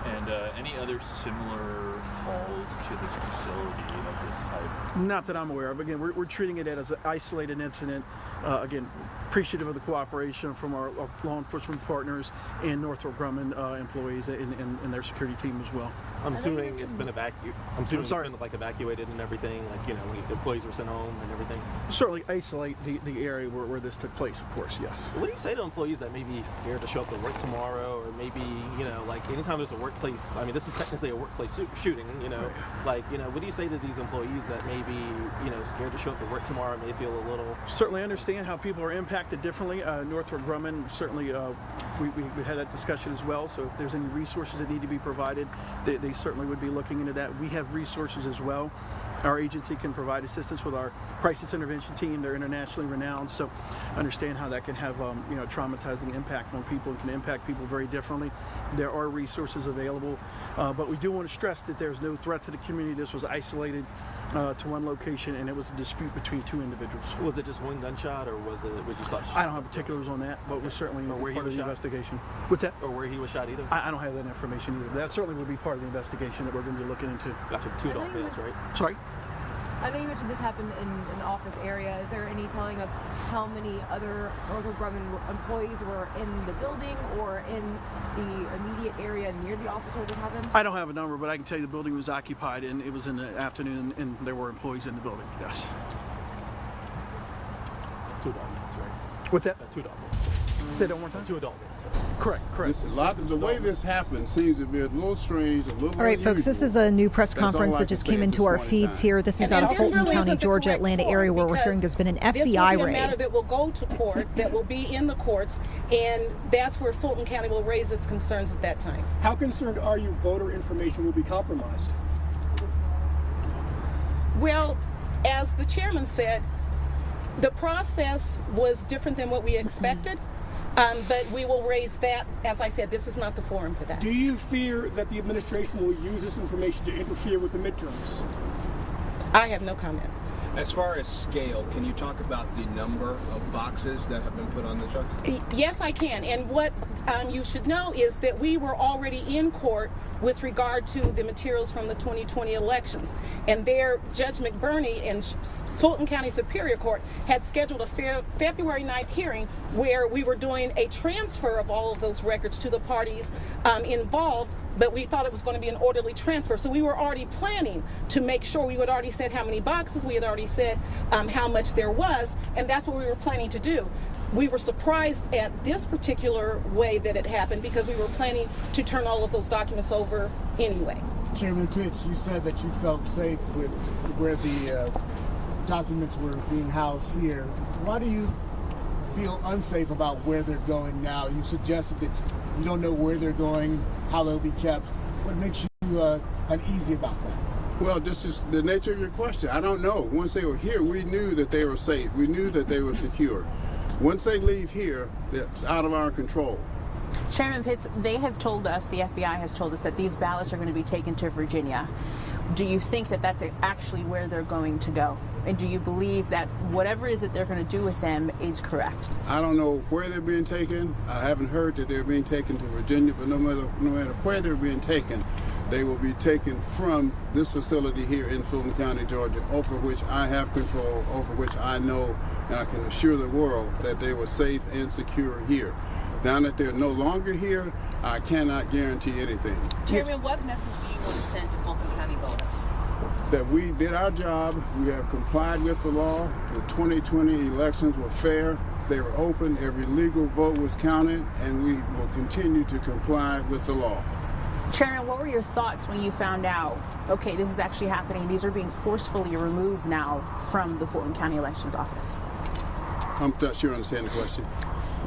And any other similar calls to this facility of this type? Not that I'm aware of. Again, we're treating it as an isolated incident. Again, appreciative of the cooperation from our law enforcement partners and Northrop Grumman employees and their security team as well. I'm assuming it's been evacuated. It's been like evacuated and everything. Like when the employees were sent home and everything. Certainly isolate the area where this took place. Of course, yes. What do you say to employees that may be scared to show up to work tomorrow, or maybe like anytime there's a workplace? I mean, this is technically a workplace shooting. What do you say to these employees that may be scared to show up to work tomorrow? May feel a little. Certainly understand how people are impacted differently. Northrop Grumman certainly we had that discussion as well. So if there's any resources that need to be provided, they certainly would be looking into that. We have resources as well. Our agency can provide assistance with our crisis intervention team. They're internationally renowned, so understand how that can have traumatizing impact on people and can impact people very differently. There are resources available, but we do want to stress that there's no threat to the community. This was isolated to one location, and it was a dispute between two individuals. Was it just one gunshot, or was you shot? I don't have particulars on that, but we're certainly part of the investigation. What's that? Or where he was shot either? I don't have that information either. That certainly would be part of the investigation that we're going to be looking into. Gotcha. 2 adult males, right? Sorry? I know you mentioned this happened in an office area. Is there any telling of how many other Northrop Grumman employees were in the building or in the immediate area near the office where this happened? I don't have a number, but I can tell you the building was occupied, and it was in the afternoon, and there were employees in the building, yes. 2 adult males, right? What's that? 2 adult males. Say that one more time? 2 adult males. Correct. The way this happened seems to be a little strange, a little All right, folks, this is a new press conference that just came into our feeds here. This is out of Fulton County, Georgia, Atlanta area, where we're hearing there's been an FBI raid. This will be a matter that will go to court, that will be in the courts, and that's where Fulton County will raise its concerns at that time. How concerned are you voter information will be compromised? Well, as the chairman said, the process was different than what we expected. But we will raise that. As I said, this is not the forum for that. Do you fear that the administration will use this information to interfere with the midterms? I have no comment. As far as scale, can you talk about the number of boxes that have been put on the truck? Yes, I can. And what you should know is that we were already in court with regard to the materials from the 2020 elections. And there, Judge McBurney in Fulton County Superior Court had scheduled a February 9th hearing where we were doing a transfer of all of those records to the parties involved, but we thought it was going to be an orderly transfer. So we were already planning to make sure. We had already said how many boxes, we had already said how much there was, and that's what we were planning to do. We were surprised at this particular way that it happened because we were planning to turn all of those documents over anyway. Chairman Pitts, you said that you felt safe with where the documents were being housed here. Why do you feel unsafe about where they're going now? You suggested that you don't know where they're going, how they'll be kept. What makes you uneasy about that? Well, this is the nature of your question. I don't know. Once they were here, we knew that they were safe. We knew that they were secure. Once they leave here, it's out of our control. Chairman Pitts, they have told us, the FBI has told us, that these ballots are going to be taken to Virginia. Do you think that that's actually where they're going to go? And do you believe that whatever it is that they're going to do with them is correct? I don't know where they're being taken. I haven't heard that they're being taken to Virginia, but no matter where they're being taken, they will be taken from this facility here in Fulton County, Georgia, over which I have control, over which I know, and I can assure the world that they were safe and secure here. Now that they're no longer here, I cannot guarantee anything. Chairman, what message do you want to send to Fulton County voters? That we did our job, we have complied with the law, the 2020 elections were fair, they were open, every legal vote was counted, and we will continue to comply with the law. Chairman, what were your thoughts when you found out, okay, this is actually happening, these are being forcefully removed now from the Fulton County Elections Office? I'm not sure I understand the question.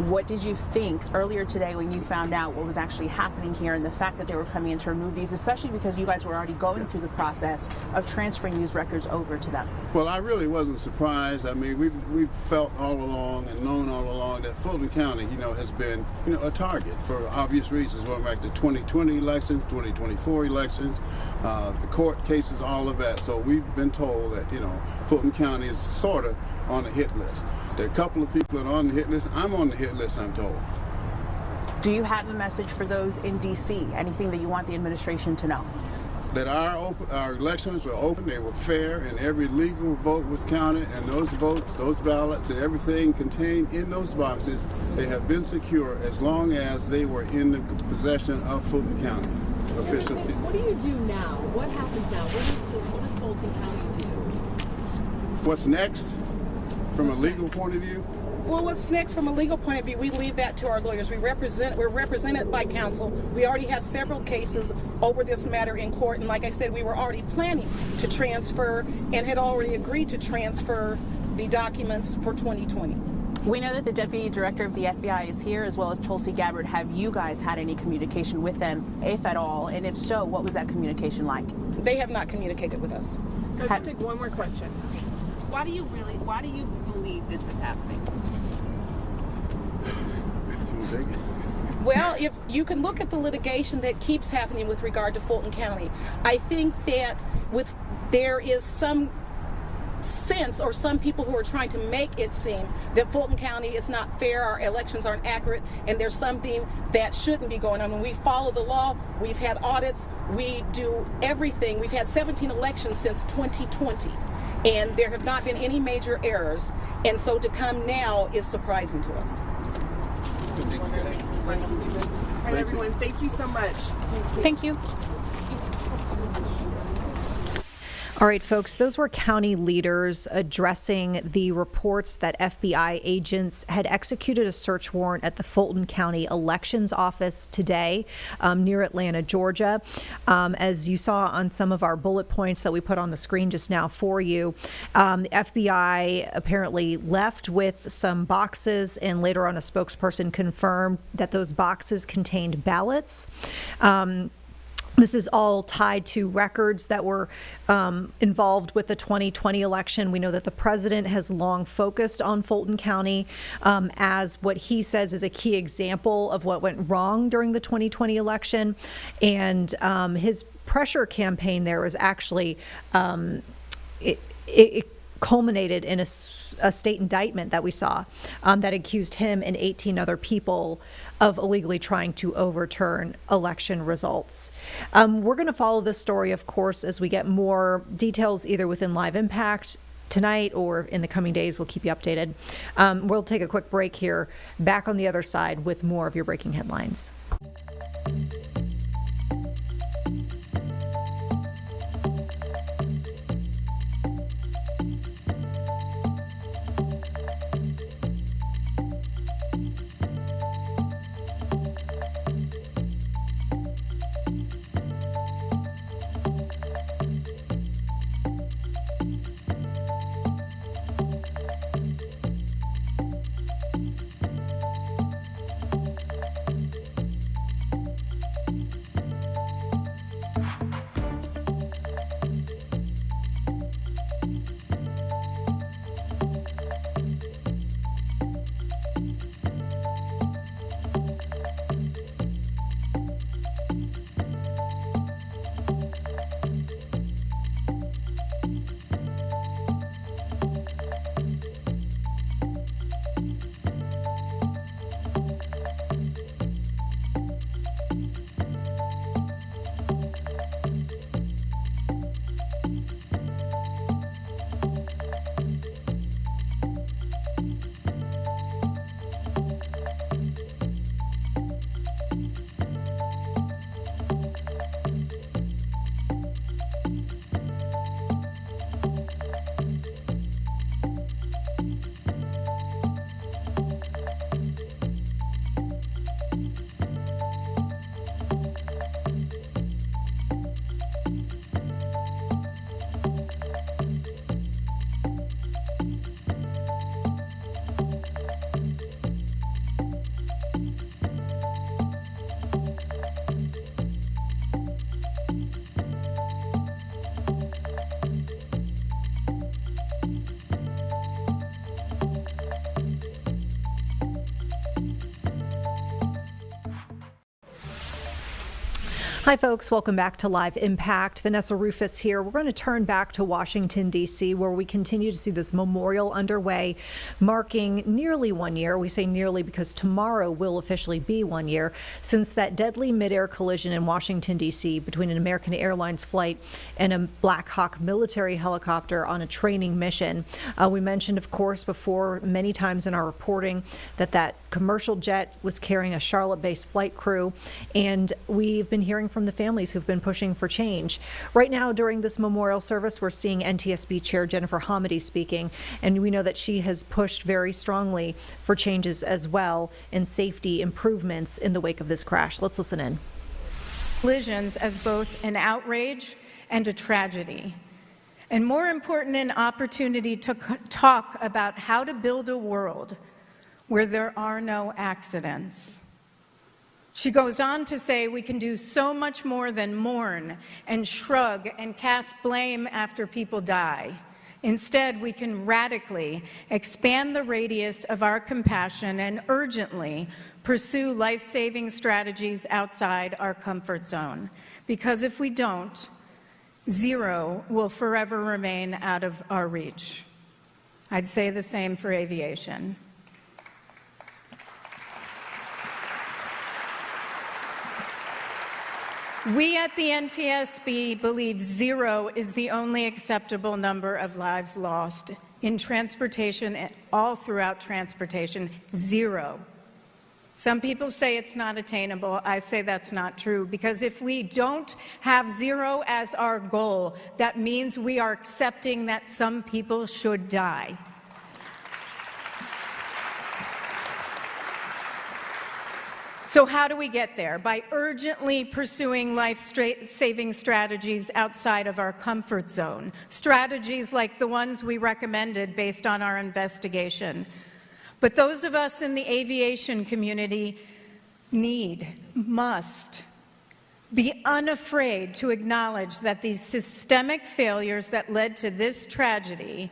What did you think earlier today when you found out what was actually happening here and the fact that they were coming in to remove these, especially because you guys were already going through the process of transferring these records over to them? Well, I really wasn't surprised. I mean, we've felt all along and known all along that Fulton County, has been, a target for obvious reasons, going back to 2020 elections, 2024 elections, the court cases, all of that. So we've been told that, Fulton County is sort of on the hit list. There are a couple of people that are on the hit list. I'm on the hit list, I'm told. Do you have a message for those in D.C.? Anything that you want the administration to know? That our elections were open, they were fair, and every legal vote was counted, and those votes, those ballots, and everything contained in those boxes, they have been secure as long as they were in the possession of Fulton County officials. What do you do now? What happens now? What does Fulton County do? What's next? From a legal point of view? Well, what's next from a legal point of view? We leave that to our lawyers. We're represented by counsel. We already have several cases over this matter in court, and like I said, we were already planning to transfer and had already agreed to transfer the documents for 2020. We know that the Deputy Director of the FBI is here, as well as Tulsi Gabbard. Have you guys had any communication with them, if at all? And if so, what was that communication like? They have not communicated with us. I'll take one more question. Why do you believe this is happening? Well, if you can look at the litigation that keeps happening with regard to Fulton County, I think that there is some sense, or some people who are trying to make it seem that Fulton County is not fair, our elections aren't accurate, and there's something that shouldn't be going on. When we follow the law, we've had audits, we do everything. We've had 17 elections since 2020. And there have not been any major errors, and so to come now is surprising to us. All right, everyone, thank you so much. Thank you. All right, folks, those were county leaders addressing the reports that FBI agents had executed a search warrant at the Fulton County Elections Office today near Atlanta, Georgia. As you saw on some of our bullet points that we put on the screen just now for you, the FBI apparently left with some boxes, and later on a spokesperson confirmed that those boxes contained ballots. This is all tied to records that were involved with the 2020 election. We know that the president has long focused on Fulton County as what he says is a key example of what went wrong during the 2020 election. And his pressure campaign there was actually, it culminated in a state indictment that we saw that accused him and 18 other people of illegally trying to overturn election results. We're going to follow this story, of course, as we get more details either within Live Impact tonight or in the coming days. We'll keep you updated. We'll take a quick break here. Back on the other side with more of your breaking headlines. Hi, folks. Welcome back to Live Impact. Vanessa Rufus here. We're going to turn back to Washington, D.C., where we continue to see this memorial underway, marking nearly 1 year. We say nearly because tomorrow will officially be 1 year since that deadly midair collision in Washington, D.C. between an American Airlines flight and a Black Hawk military helicopter on a training mission. We mentioned, of course, before many times in our reporting that commercial jet was carrying a Charlotte-based flight crew, and we've been hearing from the families who've been pushing for change. Right now, during this memorial service, we're seeing NTSB Chair Jennifer Hamady speaking, and we know that she has pushed very strongly for changes as well and safety improvements in the wake of this crash. Let's listen in. Collisions as both an outrage and a tragedy, and more important, an opportunity to talk about how to build a world where there are no accidents. She goes on to say we can do so much more than mourn and shrug and cast blame after people die. Instead, we can radically expand the radius of our compassion and urgently pursue life-saving strategies outside our comfort zone. Because if we don't, zero will forever remain out of our reach. I'd say the same for aviation. We at the NTSB believe zero is the only acceptable number of lives lost in transportation, all throughout transportation, zero. Some people say it's not attainable. I say that's not true, because if we don't have zero as our goal, that means we are accepting that some people should die. So how do we get there? By urgently pursuing life-saving strategies outside of our comfort zone. Strategies like the ones we recommended based on our investigation. But those of us in the aviation community must be unafraid to acknowledge that these systemic failures that led to this tragedy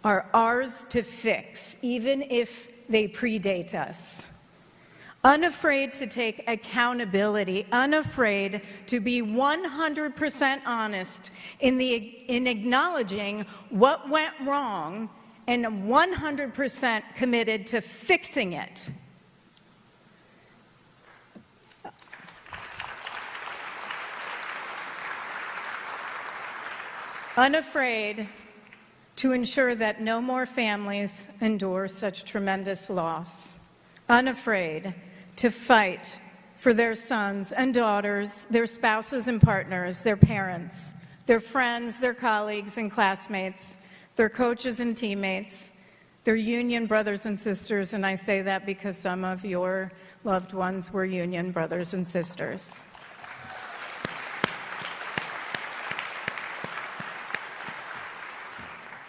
are ours to fix, even if they predate us. Unafraid to take accountability, unafraid to be 100% honest in acknowledging what went wrong and 100% committed to fixing it. Unafraid to ensure that no more families endure such tremendous loss. Unafraid to fight for their sons and daughters, their spouses and partners, their parents, their friends, their colleagues and classmates, their coaches and teammates, their union brothers and sisters, and I say that because some of your loved ones were union brothers and sisters.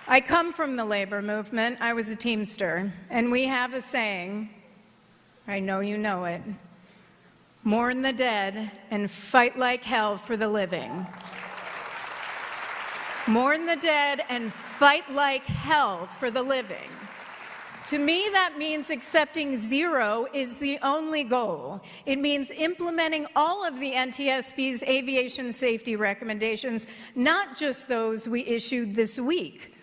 I come from the labor movement. I was a Teamster, and we have a saying, I know you know it, mourn the dead and fight like hell for the living. Mourn the dead and fight like hell for the living. To me, that means accepting zero is the only goal. It means implementing all of the NTSB's aviation safety recommendations, not just those we issued this week.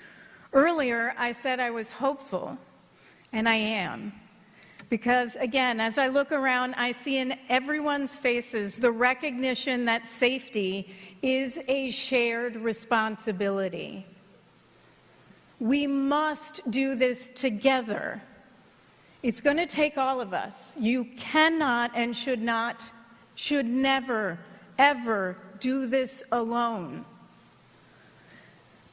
Earlier, I said I was hopeful, and I am. Because, again, as I look around, I see in everyone's faces the recognition that safety is a shared responsibility. We must do this together. It's going to take all of us. You cannot and should never, ever do this alone.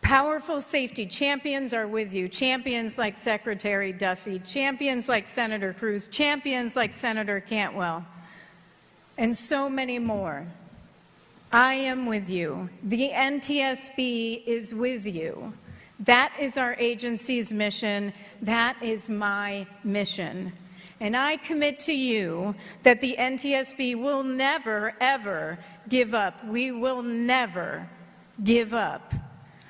Powerful safety champions are with you, champions like Secretary Duffy, champions like Senator Cruz, champions like Senator Cantwell, and so many more. I am with you. The NTSB is with you. That is our agency's mission. That is my mission. And I commit to you that the NTSB will never, ever give up. We will never give up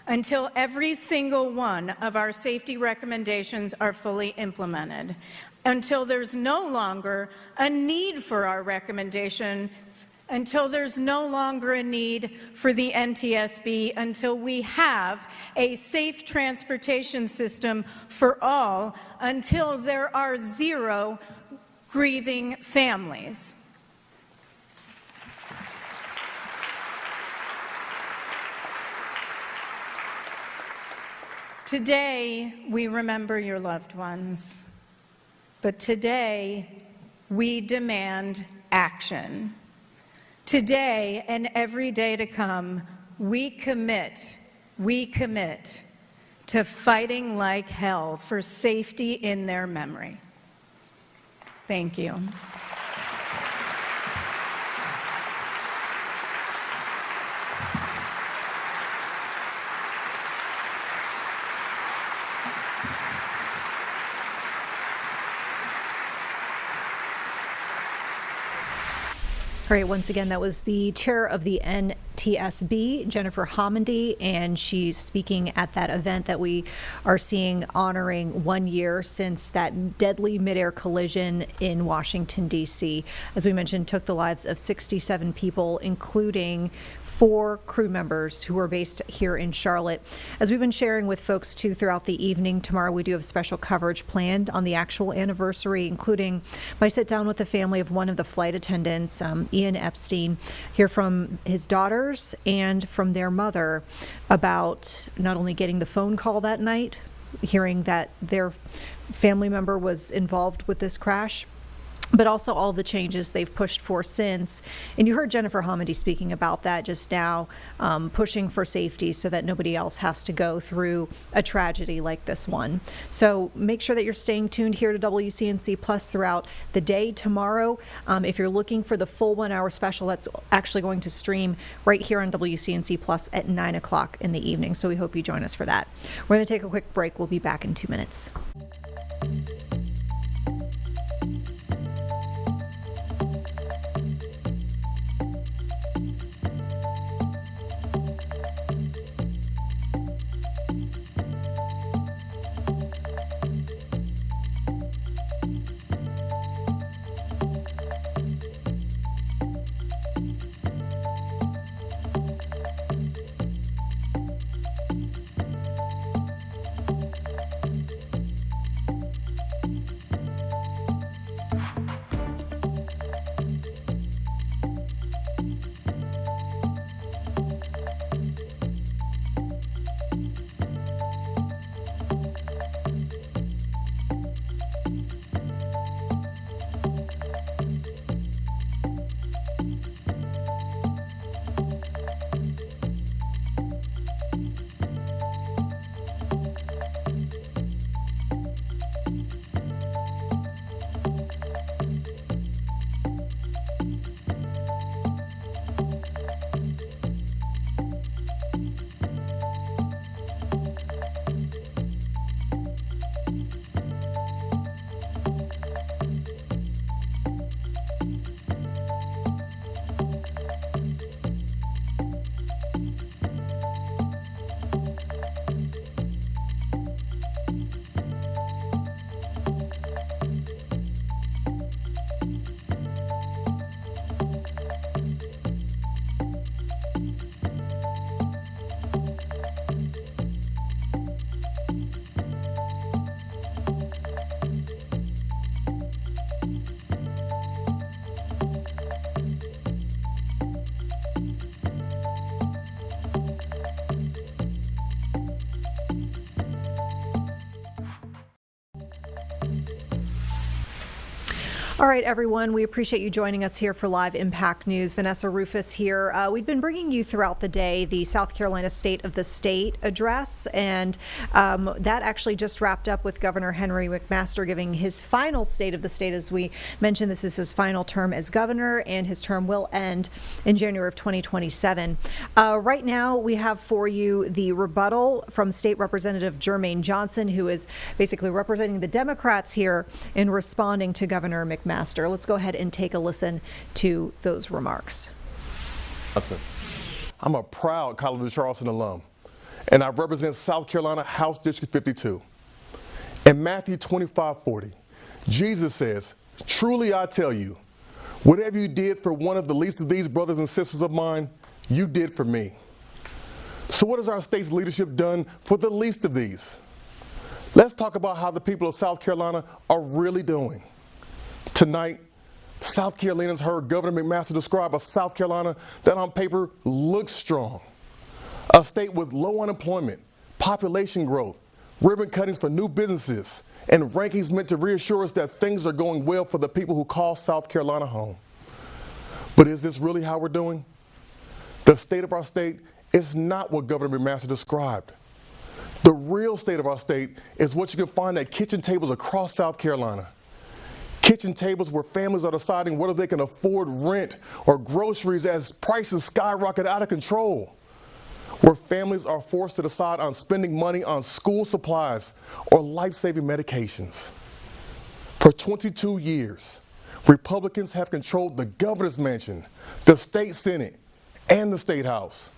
until every single one of our safety recommendations are fully implemented, until there's no longer a need for our recommendations, until there's no longer a need for the NTSB, until we have a safe transportation system for all, until there are zero grieving families. Today, we remember your loved ones, but today, we demand action. Today and every day to come, we commit to fighting like hell for safety in their memory. Thank you. All right, once again, that was the chair of the NTSB, Jennifer Homendy, and she's speaking at that event that we are seeing honoring 1 year since that deadly midair collision in Washington, D.C. As we mentioned, took the lives of 67 people, including 4 crew members who are based here in Charlotte. As we've been sharing with folks too throughout the evening, tomorrow we do have special coverage planned on the actual anniversary, including my sit down with the family of one of the flight attendants, Ian Epstein, hear from his daughters and from their mother about not only getting the phone call that night, hearing that their family member was involved with this crash, but also all the changes they've pushed for since. And you heard Jennifer Homendy speaking about that just now, pushing for safety so that nobody else has to go through a tragedy like this one. So make sure that you're staying tuned here to WCNC Plus throughout the day tomorrow. If you're looking for the full 1 hour special, that's actually going to stream right here on WCNC Plus at 9 o'clock in the evening. So we hope you join us for that. We're going to take a quick break. We'll be back in 2 minutes. All right, everyone, we appreciate you joining us here for Live Impact News. Vanessa Rufus here. We've been bringing you throughout the day the South Carolina State of the State address, and that actually just wrapped up with Governor Henry McMaster giving his final State of the State. As we mentioned, this is his final term as governor, and his term will end in January of 2027. Right now, we have for you the rebuttal from State Representative Jermaine Johnson, who is basically representing the Democrats here in responding to Governor McMaster. Let's go ahead and take a listen to those remarks. I'm a proud College of Charleston alum, and I represent South Carolina House District 52. In Matthew 25:40, Jesus says, "Truly I tell you, Whatever you did for one of the least of these brothers and sisters of mine, you did for me. So what has our state's leadership done for the least of these? Let's talk about how the people of South Carolina are really doing. Tonight, South Carolinians heard Governor McMaster describe a South Carolina that on paper looks strong. A state with low unemployment, population growth, ribbon cuttings for new businesses, and rankings meant to reassure us that things are going well for the people who call South Carolina home. But is this really how we're doing? The state of our state is not what Governor McMaster described. The real state of our state is what you can find at kitchen tables across South Carolina. Kitchen tables where families are deciding whether they can afford rent or groceries as prices skyrocket out of control. Where families are forced to decide on spending money on school supplies or life-saving medications. For 22 years, Republicans have controlled the governor's mansion, the state senate, and the state house.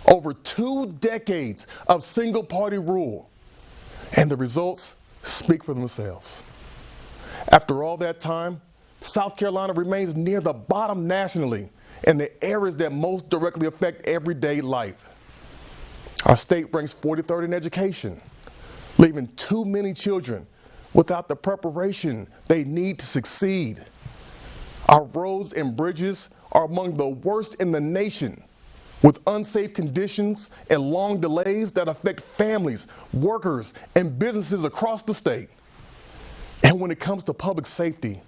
Over 2 decades of single-party rule, and the results speak for themselves. After all that time, South Carolina remains near the bottom nationally in the areas that most directly affect everyday life. Our state ranks 43rd in education, leaving too many children without the preparation they need to succeed. Our roads and bridges are among the worst in the nation, with unsafe conditions and long delays that affect families, workers, and businesses across the state. And when it comes to public safety,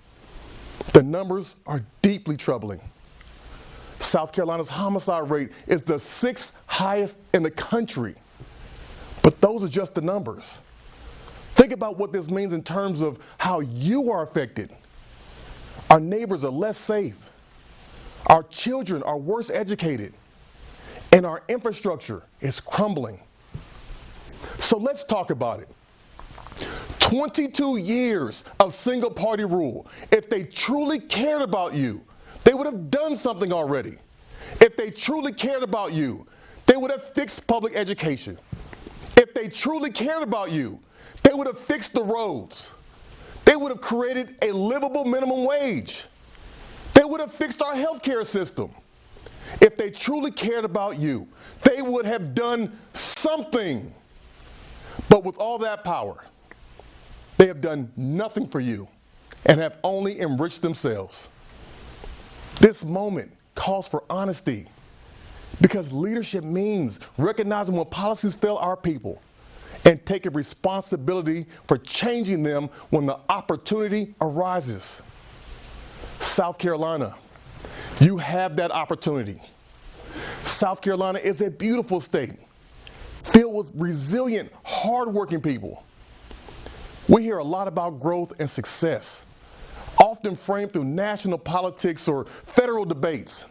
the numbers are deeply troubling. South Carolina's homicide rate is the 6th highest in the country. But those are just the numbers. Think about what this means in terms of how you are affected. Our neighbors are less safe. Our children are worse educated. And our infrastructure is crumbling. So let's talk about it. 22 years of single-party rule. If they truly cared about you, they would have done something already. If they truly cared about you, they would have fixed public education. If they truly cared about you, they would have fixed the roads. They would have created a livable minimum wage. They would have fixed our healthcare system. If they truly cared about you, they would have done something. But with all that power, they have done nothing for you and have only enriched themselves. This moment calls for honesty because leadership means recognizing when policies fail our people and taking responsibility for changing them when the opportunity arises. South Carolina, you have that opportunity. South Carolina is a beautiful state filled with resilient, hardworking people. We hear a lot about growth and success, often framed through national politics or federal debates.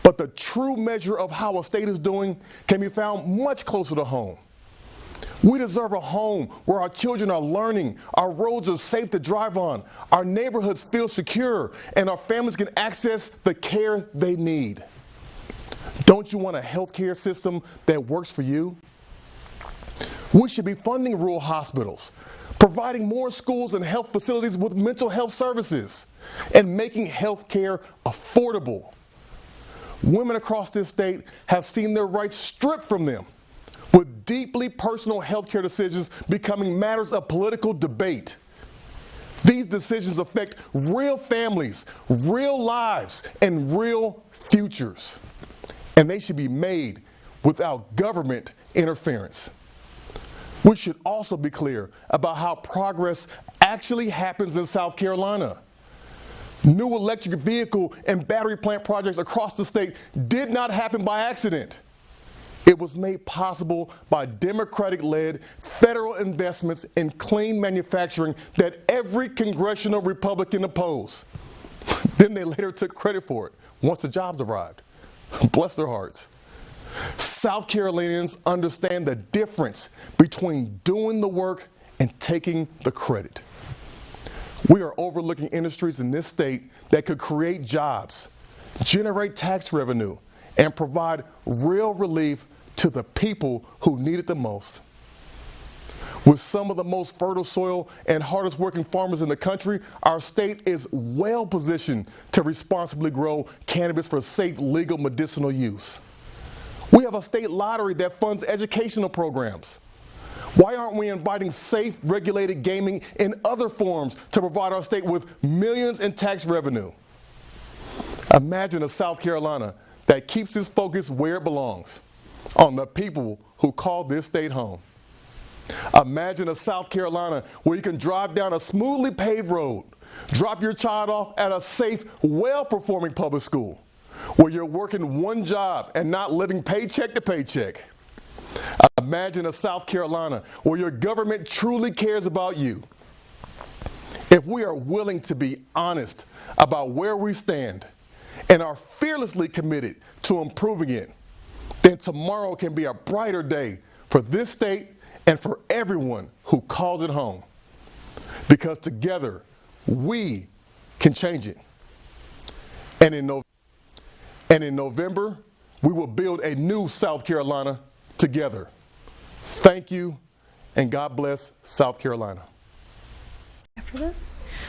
But the true measure of how a state is doing can be found much closer to home. We deserve a home where our children are learning, our roads are safe to drive on, our neighborhoods feel secure, and our families can access the care they need. Don't you want a healthcare system that works for you? We should be funding rural hospitals, providing more schools and health facilities with mental health services, and making health care affordable. Women across this state have seen their rights stripped from them, with deeply personal health care decisions becoming matters of political debate. These decisions affect real families, real lives, and real futures. And they should be made without government interference. We should also be clear about how progress actually happens in South Carolina. New electric vehicle and battery plant projects across the state did not happen by accident. It was made possible by Democratic-led federal investments in clean manufacturing that every congressional Republican opposed. Then they later took credit for it once the jobs arrived. Bless their hearts. South Carolinians understand the difference between doing the work and taking the credit. We are overlooking industries in this state that could create jobs, generate tax revenue, and provide real relief to the people who need it the most. With some of the most fertile soil and hardest working farmers in the country, our state is well positioned to responsibly grow cannabis for safe, legal medicinal use. We have a state lottery that funds educational programs. Why aren't we inviting safe, regulated gaming in other forms to provide our state with millions in tax revenue? Imagine a South Carolina that keeps its focus where it belongs, on the people who call this state home. Imagine a South Carolina where you can drive down a smoothly paved road, drop your child off at a safe, well-performing public school, where you're working one job and not living paycheck to paycheck. Imagine a South Carolina where your government truly cares about you. If we are willing to be honest about where we stand and are fearlessly committed to improving it, then tomorrow can be a brighter day for this state and for everyone who calls it home. Because together, we can change it. And in November, we will build a new South Carolina together. Thank you, and God bless South Carolina. After this?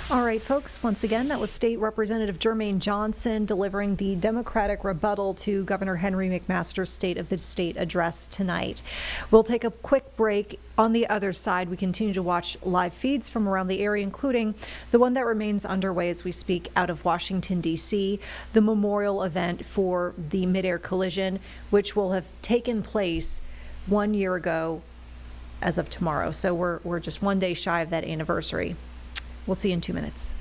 All right, folks, once again, that was State Representative Jermaine Johnson delivering the Democratic rebuttal to Governor Henry McMaster's State of the State address tonight. We'll take a quick break. On the other side, we continue to watch live feeds from around the area, including the one that remains underway as we speak out of Washington, D.C., the memorial event for the midair collision, which will have taken place 1 year ago as of tomorrow. So we're just one day shy of that anniversary. We'll see you in 2 minutes.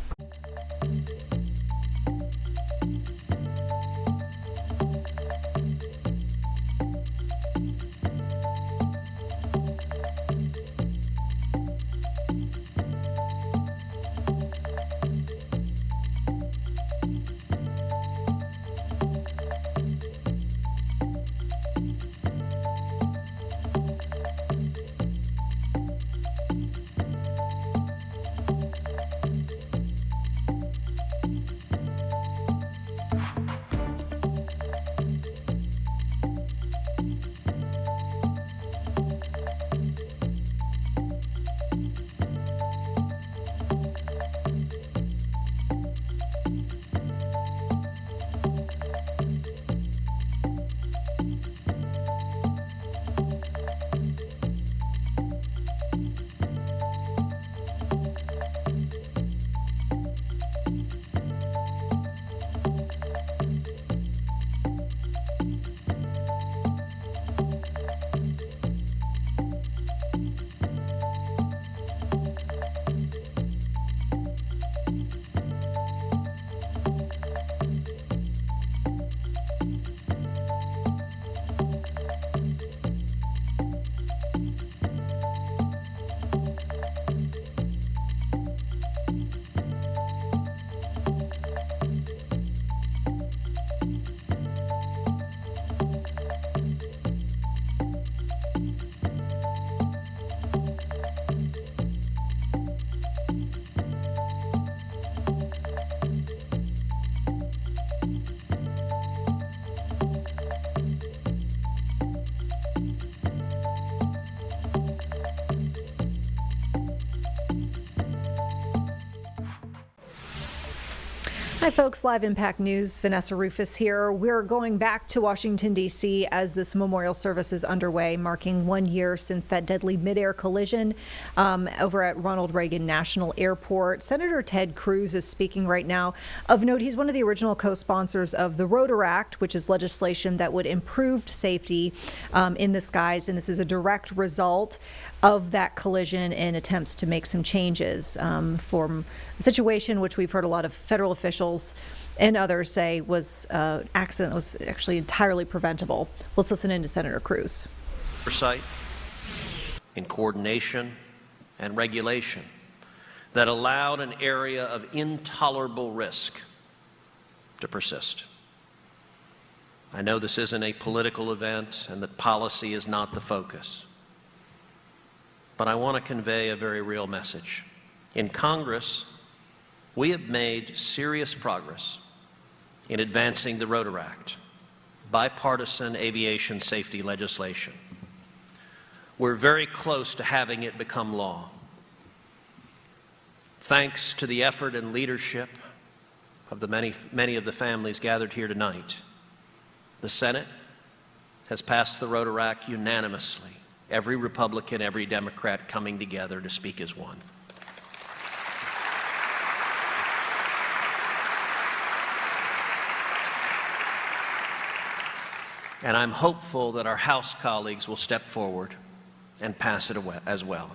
Hi folks, Live Impact News, Vanessa Rufus here. We're going back to Washington, D.C. as this memorial service is underway, marking 1 year since that deadly midair collision over at Ronald Reagan National Airport. Senator Ted Cruz is speaking right now. Of note, he's one of the original co-sponsors of the Rotor Act, which is legislation that would improve safety in the skies, and this is a direct result of that collision and attempts to make some changes from a situation which we've heard a lot of federal officials and others say was an accident that was actually entirely preventable. Let's listen in to Senator Cruz. Oversight, in coordination and regulation that allowed an area of intolerable risk to persist. I know this isn't a political event and that policy is not the focus. But I want to convey a very real message. In Congress, we have made serious progress in advancing the Rotor Act, bipartisan aviation safety legislation. We're very close to having it become law. Thanks to the effort and leadership of the many of the families gathered here tonight, the Senate has passed the Rotor Act unanimously, every Republican, every Democrat coming together to speak as one. And I'm hopeful that our House colleagues will step forward and pass it as well.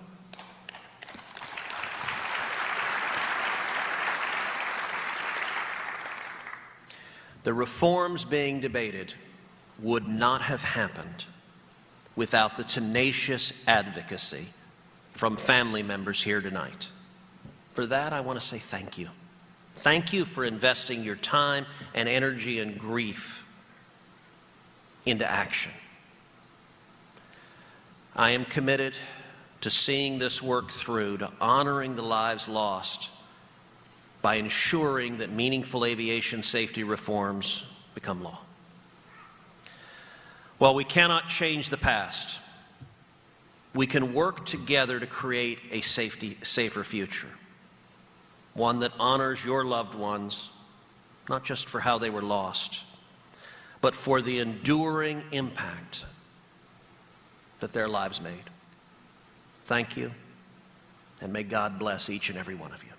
The reforms being debated would not have happened without the tenacious advocacy from family members here tonight. For that, I want to say thank you. Thank you for investing your time and energy and grief into action. I am committed to seeing this work through, to honoring the lives lost by ensuring that meaningful aviation safety reforms become law. While we cannot change the past, we can work together to create a safer future, one that honors your loved ones, not just for how they were lost, but for the enduring impact that their lives made. Thank you, and may God bless each and every one of you.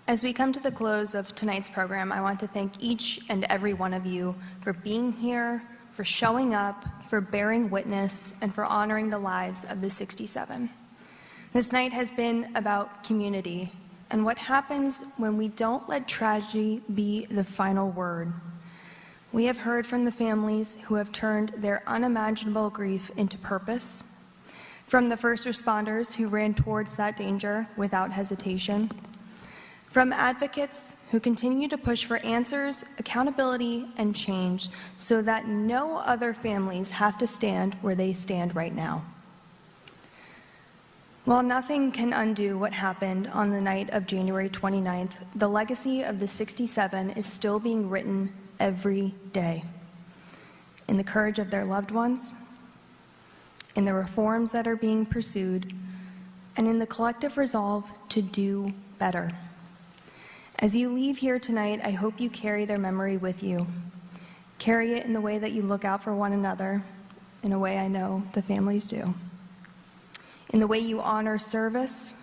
As we come to the close of tonight's program, I want to thank each and every one of you for being here, for showing up, for bearing witness, and for honoring the lives of the 67. This night has been about community and what happens when we don't let tragedy be the final word. We have heard from the families who have turned their unimaginable grief into purpose, from the first responders who ran towards that danger without hesitation, from advocates who continue to push for answers, accountability, and change so that no other families have to stand where they stand right now. While nothing can undo what happened on the night of January 29th, the legacy of the 67 is still being written every day. In the courage of their loved ones, in the reforms that are being pursued, and in the collective resolve to do better. As you leave here tonight, I hope you carry their memory with you. Carry it in the way that you look out for one another, in a way I know the families do. In the way you honor service,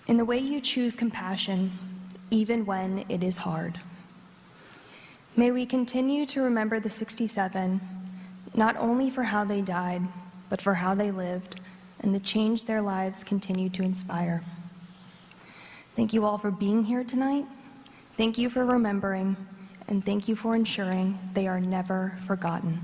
in the way you choose compassion, even when it is hard. May we continue to remember the 67, not only for how they died, but for how they lived, and the change their lives continue to inspire. Thank you all for being here tonight. Thank you for remembering, and thank you for ensuring they are never forgotten.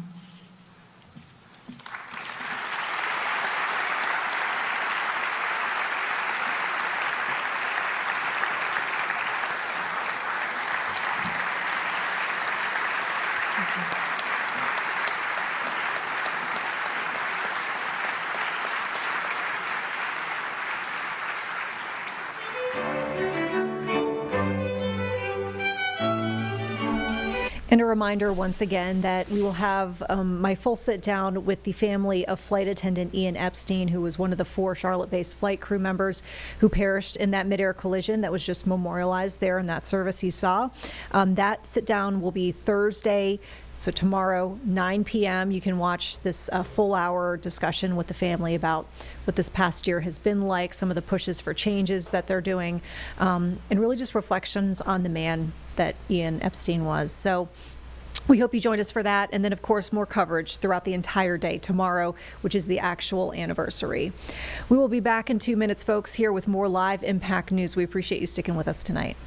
And a reminder once again that we will have my full sit down with the family of flight attendant Ian Epstein, who was one of the 4 Charlotte-based flight crew members who perished in that midair collision that was just memorialized there in that service you saw. That sit down will be Thursday. So tomorrow, 9 p.m., you can watch this full-hour discussion with the family about what this past year has been like, some of the pushes for changes that they're doing, and really just reflections on the man that Ian Epstein was. So we hope you joined us for that. And then, of course, more coverage throughout the entire day tomorrow, which is the actual anniversary. We will be back in 2 minutes, folks, here with more live Impact News. We appreciate you sticking with us tonight.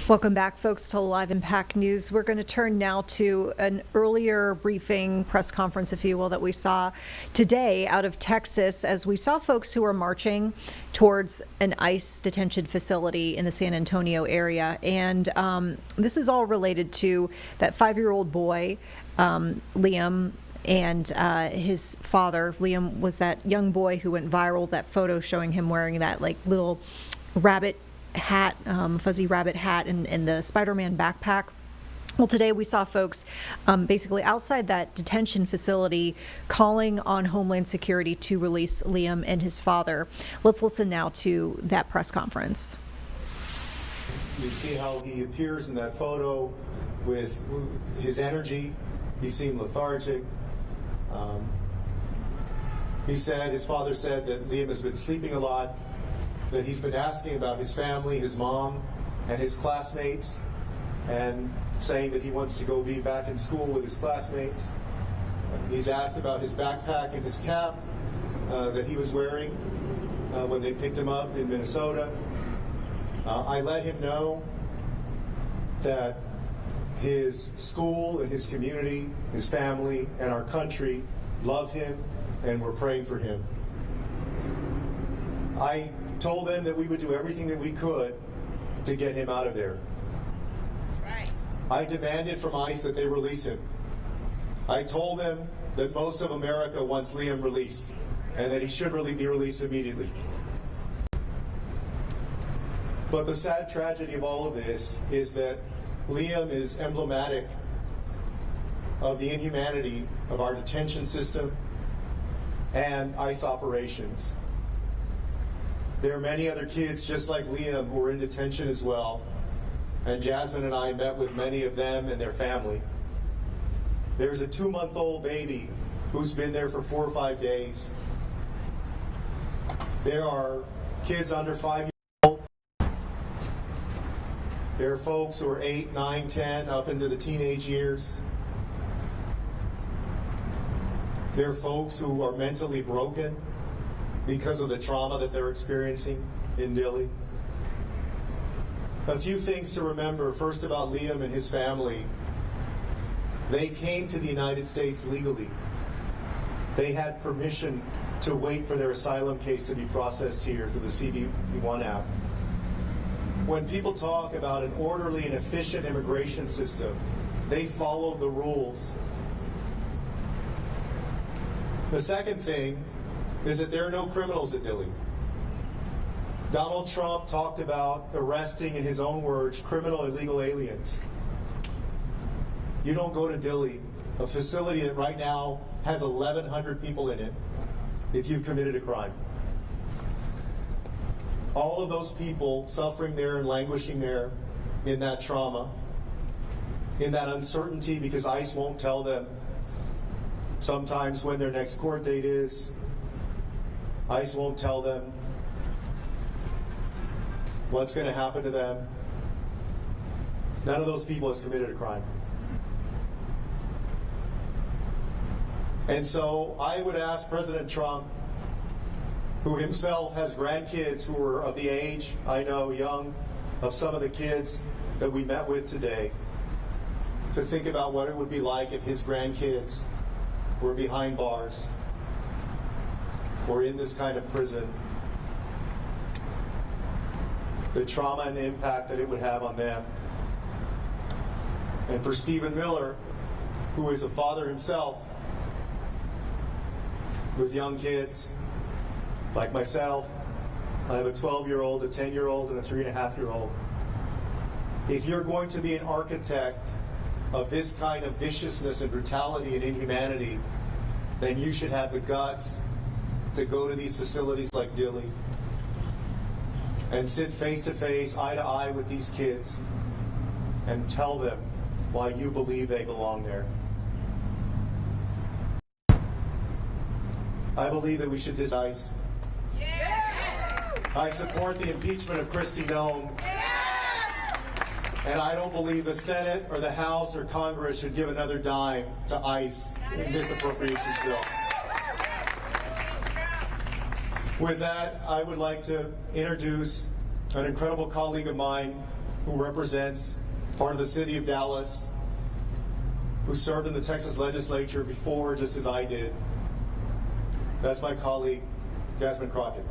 Welcome back, folks, to Live Impact News. We're going to turn now to an earlier briefing, press conference, if you will, that we saw today out of Texas, as we saw folks who were marching towards an ICE detention facility in the San Antonio area. And this is all related to that 5-year-old boy, Liam, and his father. Liam was that young boy who went viral, that photo showing him wearing that like little rabbit hat, fuzzy rabbit hat, and the Spider-Man backpack. Well, today we saw folks basically outside that detention facility calling on Homeland Security to release Liam and his father. Let's listen now to that press conference. You see how he appears in that photo with his energy. He seemed lethargic. His father said that Liam has been sleeping a lot, that he's been asking about his family, his mom, and his classmates, and saying that he wants to go be back in school with his classmates. He's asked about his backpack and his cap that he was wearing when they picked him up in Minnesota. I let him know that his school and his community, his family, and our country love him, and we're praying for him. I told them that we would do everything that we could to get him out of there. Right. I demanded from ICE that they release him. I told them that most of America wants Liam released and that he should really be released immediately. But the sad tragedy of all of this is that Liam is emblematic of the inhumanity of our detention system and ICE operations. There are many other kids just like Liam who are in detention as well, and Jasmine and I met with many of them and their family. There's a 2-month-old baby who's been there for 4 or 5 days. There are kids under 5 years old. There are folks who are 8, 9, 10, up into the teenage years. There are folks who are mentally broken because of the trauma that they're experiencing in Dilley. A few things to remember, first about Liam and his family. They came to the United States legally. They had permission to wait for their asylum case to be processed here through the CB1 app. When people talk about an orderly and efficient immigration system, they followed the rules. The second thing is that there are no criminals at Dilley. Donald Trump talked about arresting, in his own words, criminal illegal aliens. You don't go to Dilley, a facility that right now has 1,100 people in it, if you've committed a crime. All of those people suffering there and languishing there in that trauma, in that uncertainty because ICE won't tell them sometimes when their next court date is. ICE won't tell them what's going to happen to them. None of those people has committed a crime. And so I would ask President Trump, who himself has grandkids who are of the age, I know, young, of some of the kids that we met with today, to think about what it would be like if his grandkids were behind bars or in this kind of prison. The trauma and the impact that it would have on them. And for Stephen Miller, who is a father himself with young kids, like myself, I have a 12-year-old, a 10-year-old, and a 3.5-year-old. If you're going to be an architect of this kind of viciousness and brutality and inhumanity, then you should have the guts to go to these facilities like Dilley and sit face to face, eye to eye with these kids and tell them why you believe they belong there. I believe that we should dismiss ICE. I support the impeachment of Kristi Noem. And I don't believe the Senate or the House or Congress should give another dime to ICE in this appropriations bill. With that, I would like to introduce an incredible colleague of mine who represents part of the city of Dallas, who served in the Texas legislature before, just as I did. That's my colleague, Jasmine Crockett.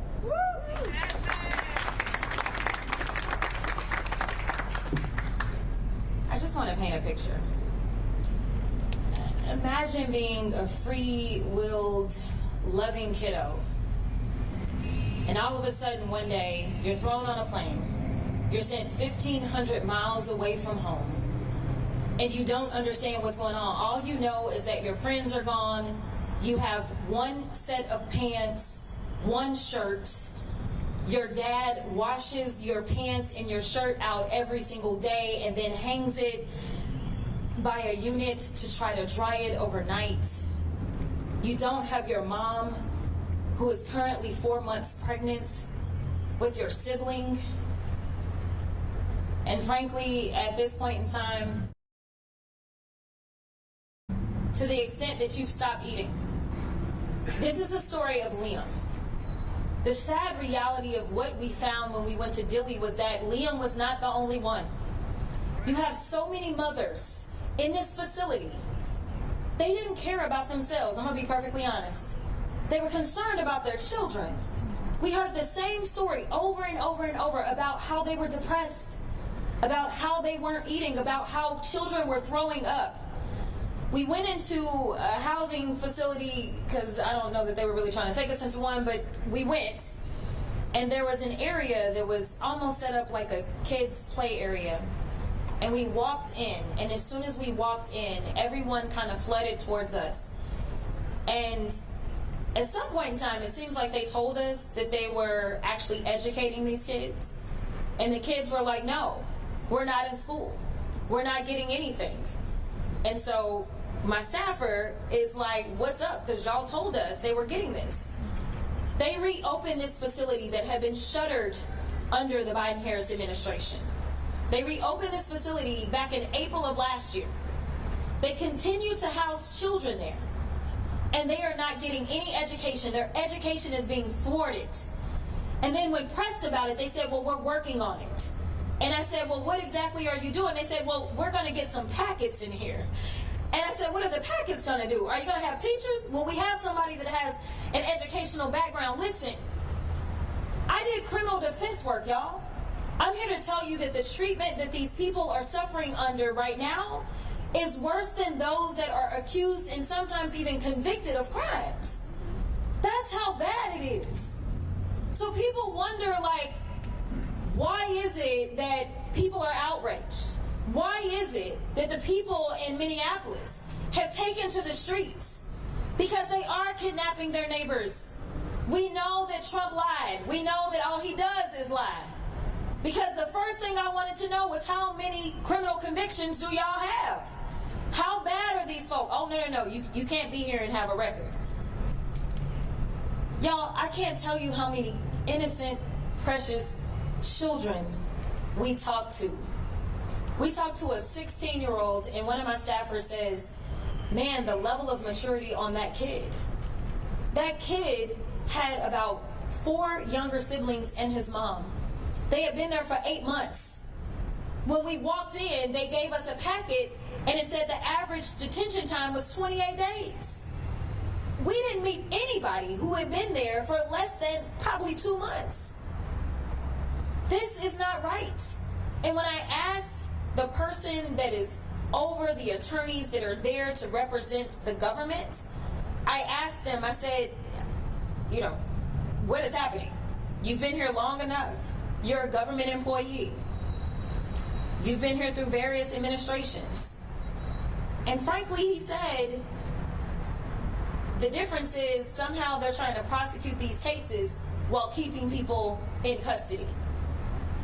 I just want to paint a picture. Imagine being a free-willed, loving kiddo, and all of a sudden one day you're thrown on a plane, you're sent 1,500 miles away from home, and you don't understand what's going on. All you know is that your friends are gone, you have one set of pants, one shirt, your dad washes your pants and your shirt out every single day and then hangs it by a unit to try to dry it overnight. You don't have your mom, who is currently 4 months pregnant with your sibling. And frankly, at this point in time, to the extent that you've stopped eating. This is the story of Liam. The sad reality of what we found when we went to Dilley was that Liam was not the only one. You have so many mothers in this facility. They didn't care about themselves, I'm gonna be perfectly honest. They were concerned about their children. We heard the same story over and over and over about how they were depressed, about how they weren't eating, about how children were throwing up. We went into a housing facility, because I don't know that they were really trying to take us into one, but we went, and there was an area that was almost set up like a kids' play area. And we walked in, and as soon as we walked in, everyone kind of flooded towards us. And at some point in time, it seems like they told us that they were actually educating these kids. And the kids were like, no, we're not in school. We're not getting anything. And so my staffer is like, what's up? Because y'all told us they were getting this. They reopened this facility that had been shuttered under the Biden-Harris administration. They reopened this facility back in April of last year. They continue to house children there, and they are not getting any education. Their education is being thwarted. And then when pressed about it, they said, well, we're working on it. And I said, well, what exactly are you doing? They said, well, we're going to get some packets in here. And I said, what are the packets going to do? Are you going to have teachers? Well, we have somebody that has an educational background. Listen, I did criminal defense work, y'all. I'm here to tell you that the treatment that these people are suffering under right now is worse than those that are accused and sometimes even convicted of crimes. That's how bad it is. So people wonder, like, why is it that people are outraged? Why is it that the people in Minneapolis have taken to the streets? Because they are kidnapping their neighbors. We know that Trump lied. We know that all he does is lie. Because the first thing I wanted to know was how many criminal convictions do y'all have? How bad are these folks? Oh, no. You can't be here and have a record. Y'all, I can't tell you how many innocent, precious children we talk to. We talked to a 16-year-old, and one of my staffers says, man, the level of maturity on that kid. That kid had about 4 younger siblings and his mom. They had been there for 8 months. When we walked in, they gave us a packet, and it said the average detention time was 28 days. We didn't meet anybody who had been there for less than probably 2 months. This is not right. And when I asked the person that is over the attorneys that are there to represent the government, I asked them, I said, you know, what is happening? You've been here long enough. You're a government employee. You've been here through various administrations. And frankly, he said, the difference is somehow they're trying to prosecute these cases while keeping people in custody.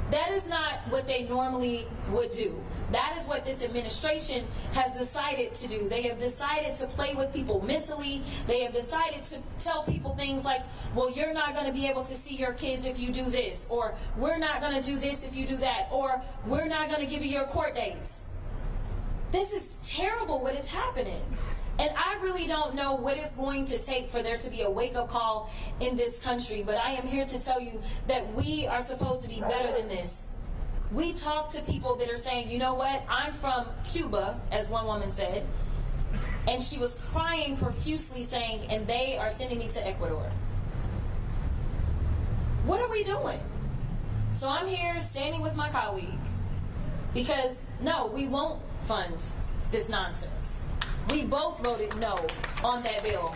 That is not what they normally would do. That is what this administration has decided to do. They have decided to play with people mentally. They have decided to tell people things like, well, you're not going to be able to see your kids if you do this, or we're not going to do this if you do that, or we're not going to give you your court dates. This is terrible what is happening. And I really don't know what it's going to take for there to be a wake-up call in this country, but I am here to tell you that we are supposed to be better than this. We talk to people that are saying, you know what, I'm from Cuba, as one woman said, and she was crying profusely saying, and they are sending me to Ecuador. What are we doing? So I'm here standing with my colleague because, no, we won't fund this nonsense. We both voted no on that bill.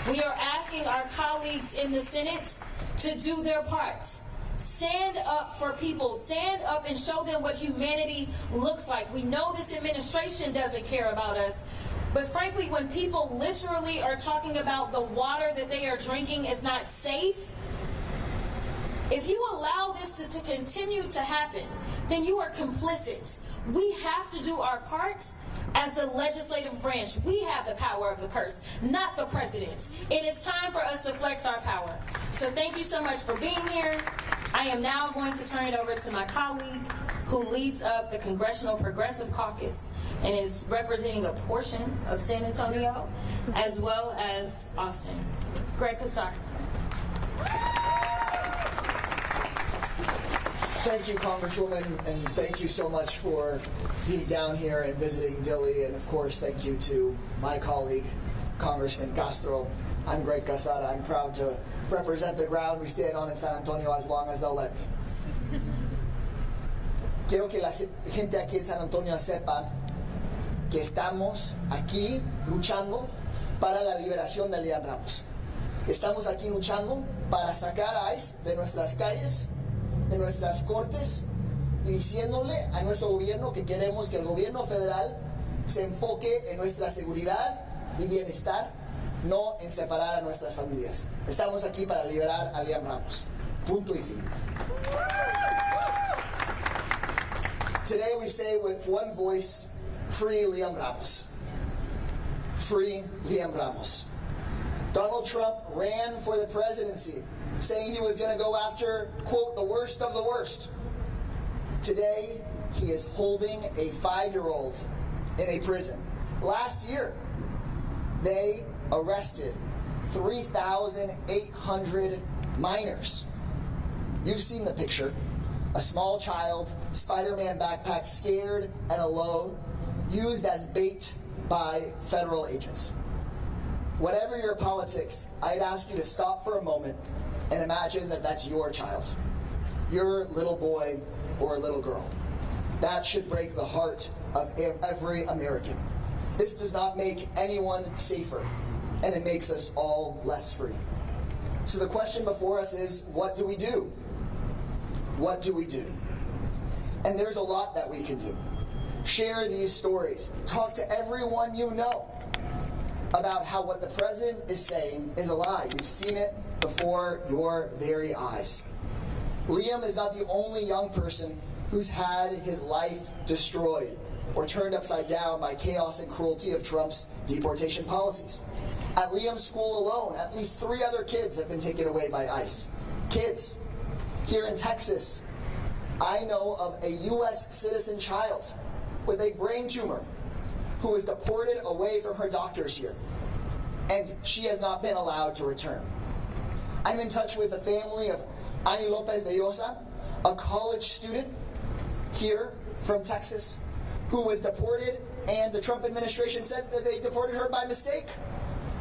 We are asking our colleagues in the Senate to do their part. Stand up for people. Stand up and show them what humanity looks like. We know this administration doesn't care about us, but frankly, when people literally are talking about the water that they are drinking is not safe, if you allow this to continue to happen, then you are complicit. We have to do our part as the legislative branch. We have the power of the purse, not the president. It is time for us to flex our power. So thank you so much for being here. I am now going to turn it over to my colleague who leads up the Congressional Progressive Caucus and is representing a portion of San Antonio as well as Austin. Greg Casar. Thank you, Congresswoman, and thank you so much for being down here and visiting Dilley. And of course, thank you to my colleague, Congressman Castro. I'm Greg Casara. I'm proud to represent the ground we stand on in San Antonio as long as they'll let me. Quiero que la gente aquí en San Antonio sepa que estamos aquí luchando para la liberación de Liam Ramos. Estamos aquí luchando para sacar a ICE de nuestras calles, de nuestras cortes, y diciéndole a nuestro gobierno que queremos que el gobierno federal se enfoque en nuestra seguridad y bienestar, no en separar a nuestras familias. Estamos aquí para liberar a Liam Ramos. Punto y fin. Today we say with one voice, free Liam Ramos. Free Liam Ramos. Donald Trump ran for the presidency, saying he was going to go after, quote, the worst of the worst. Today, he is holding a 5-year-old in a prison. Last year, they arrested 3,800 minors. You've seen the picture. A small child, Spider-Man backpack, scared and alone, used as bait by federal agents. Whatever your politics, I'd ask you to stop for a moment and imagine that that's your child, your little boy or little girl. That should break the heart of every American. This does not make anyone safer, and it makes us all less free. So the question before us is, what do we do? What do we do? And there's a lot that we can do. Share these stories. Talk to everyone you know about how what the president is saying is a lie. You've seen it before your very eyes. Liam is not the only young person who's had his life destroyed or turned upside down by chaos and cruelty of Trump's deportation policies. At Liam's school alone, at least 3 other kids have been taken away by ICE. Kids. Here in Texas, I know of a U.S. citizen child with a brain tumor who was deported away from her doctors here, and she has not been allowed to return. I'm in touch with the family of Ani Lopez Bellosa, a college student here from Texas, who was deported, and the Trump administration said that they deported her by mistake.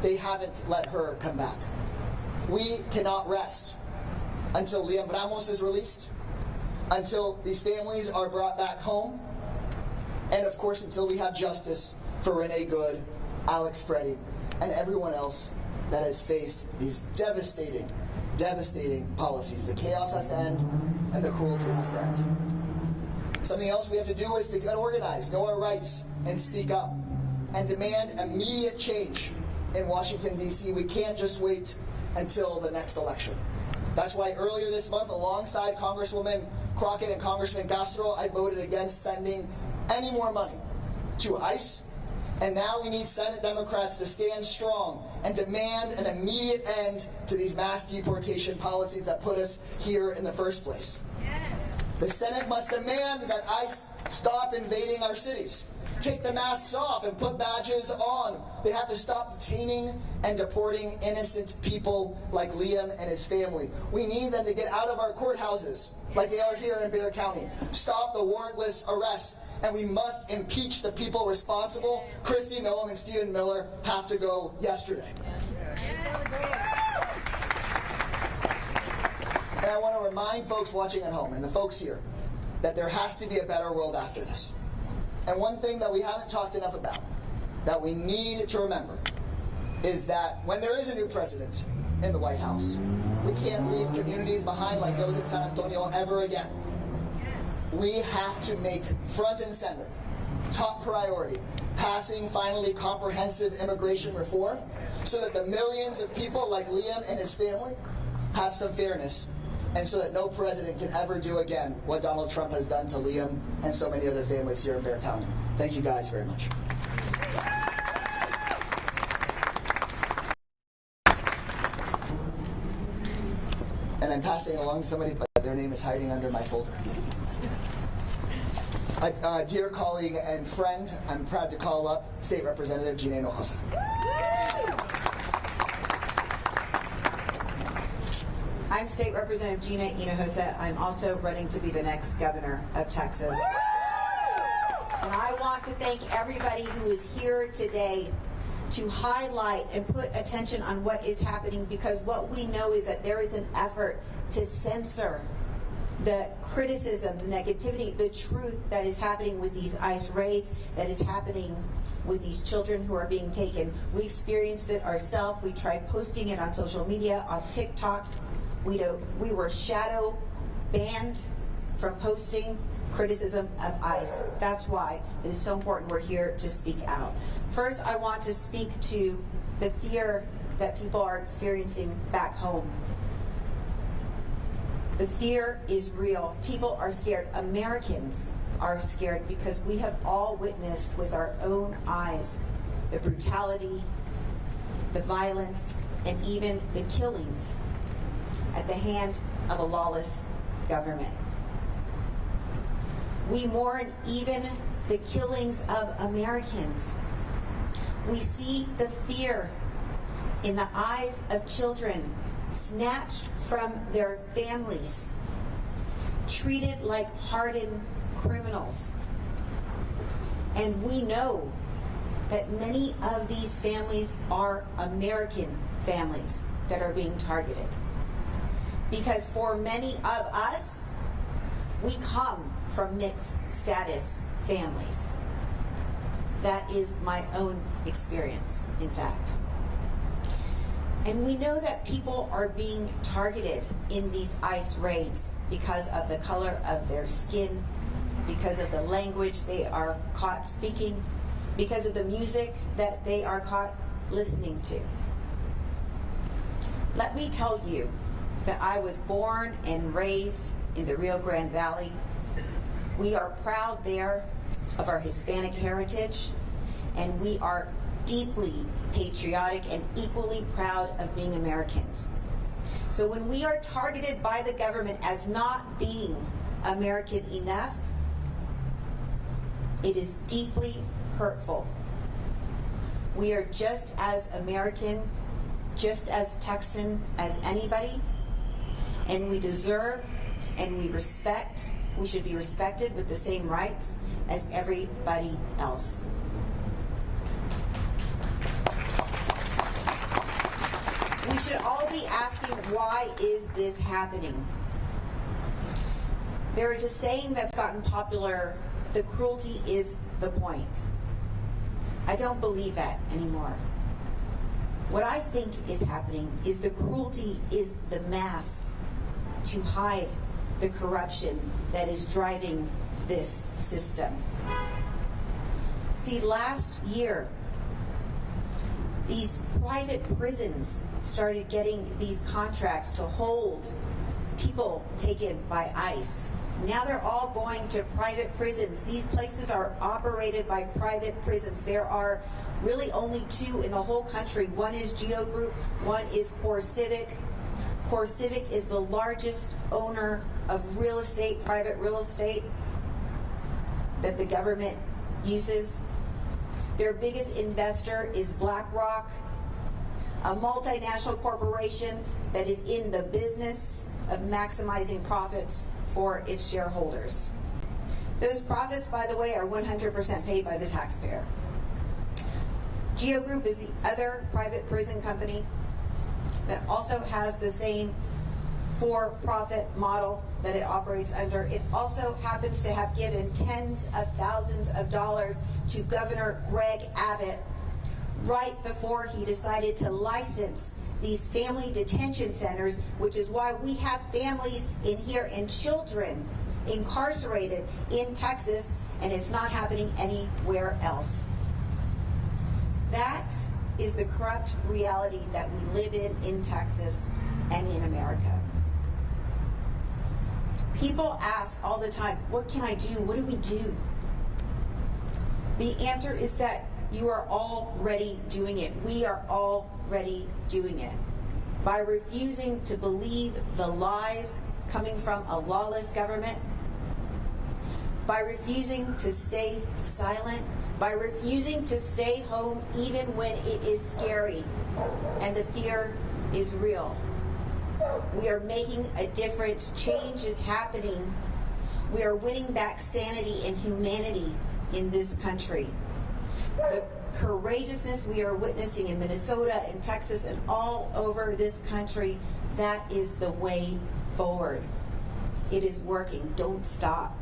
They haven't let her come back. We cannot rest until Liam Ramos is released, until these families are brought back home, and of course until we have justice for Renee Good, Alex Preddy, and everyone else that has faced these devastating, devastating policies. The chaos has to end, and the cruelty has to end. Something else we have to do is to get organized, know our rights, and speak up, and demand immediate change in Washington, D.C. We can't just wait until the next election. That's why earlier this month, alongside Congresswoman Crockett and Congressman Castro, I voted against sending any more money to ICE. And now we need Senate Democrats to stand strong and demand an immediate end to these mass deportation policies that put us here in the first place. The Senate must demand that ICE stop invading our cities. Take the masks off and put badges on. They have to stop detaining and deporting innocent people like Liam and his family. We need them to get out of our courthouses like they are here in Bexar County. Stop the warrantless arrests, and we must impeach the people responsible. Kristi Noem and Stephen Miller have to go yesterday. And I want to remind folks watching at home and the folks here that there has to be a better world after this. And one thing that we haven't talked enough about, that we need to remember, is that when there is a new president in the White House, we can't leave communities behind like those in San Antonio ever again. We have to make front and center, top priority, passing finally comprehensive immigration reform so that the millions of people like Liam and his family have some fairness, and so that no president can ever do again what Donald Trump has done to Liam and so many other families here in Bexar County. Thank you guys very much. And I'm passing along to somebody, but their name is hiding under my folder. Dear colleague and friend, I'm proud to call up State Representative Gina Hinojosa. I'm State Representative Gina Hinojosa. I'm also running to be the next governor of Texas. And I want to thank everybody who is here today to highlight and put attention on what is happening, because what we know is that there is an effort to censor the criticism, the negativity, the truth that is happening with these ICE raids, that is happening with these children who are being taken. We experienced it ourselves. We tried posting it on social media, on TikTok. We were shadow banned from posting criticism of ICE. That's why it is so important we're here to speak out. First, I want to speak to the fear that people are experiencing back home. The fear is real. People are scared. Americans are scared because we have all witnessed with our own eyes the brutality, the violence, and even the killings at the hand of a lawless government. We mourn even the killings of Americans. We see the fear in the eyes of children snatched from their families, treated like hardened criminals. And we know that many of these families are American families that are being targeted. Because for many of us, we come from mixed status families. That is my own experience, in fact. And we know that people are being targeted in these ICE raids because of the color of their skin, because of the language they are caught speaking, because of the music that they are caught listening to. Let me tell you that I was born and raised in the Rio Grande Valley. We are proud there of our Hispanic heritage, and we are deeply patriotic and equally proud of being Americans. So when we are targeted by the government as not being American enough, it is deeply hurtful. We are just as American, just as Texan as anybody, and we deserve and we should be respected with the same rights as everybody else. We should all be asking, why is this happening? There is a saying that's gotten popular, the cruelty is the point. I don't believe that anymore. What I think is happening is the cruelty is the mask to hide the corruption that is driving this system. See, last year, these private prisons started getting these contracts to hold people taken by ICE. Now they're all going to private prisons. These places are operated by private prisons. There are really only two in the whole country. One is Geo Group, one is Core Civic. CoreCivic is the largest owner of real estate, private real estate, that the government uses. Their biggest investor is BlackRock, a multinational corporation that is in the business of maximizing profits for its shareholders. Those profits, by the way, are 100% paid by the taxpayer. Geo Group is the other private prison company that also has the same for-profit model that it operates under. It also happens to have given tens of thousands of dollars to Governor Greg Abbott right before he decided to license these family detention centers, which is why we have families in here and children incarcerated in Texas, and it's not happening anywhere else. That is the corrupt reality that we live in Texas and in America. People ask all the time, what can I do? What do we do? The answer is that you are already doing it. We are already doing it. By refusing to believe the lies coming from a lawless government, by refusing to stay silent, by refusing to stay home even when it is scary and the fear is real. We are making a difference. Change is happening. We are winning back sanity and humanity in this country. The courageousness we are witnessing in Minnesota and Texas and all over this country, that is the way forward. It is working. Don't stop.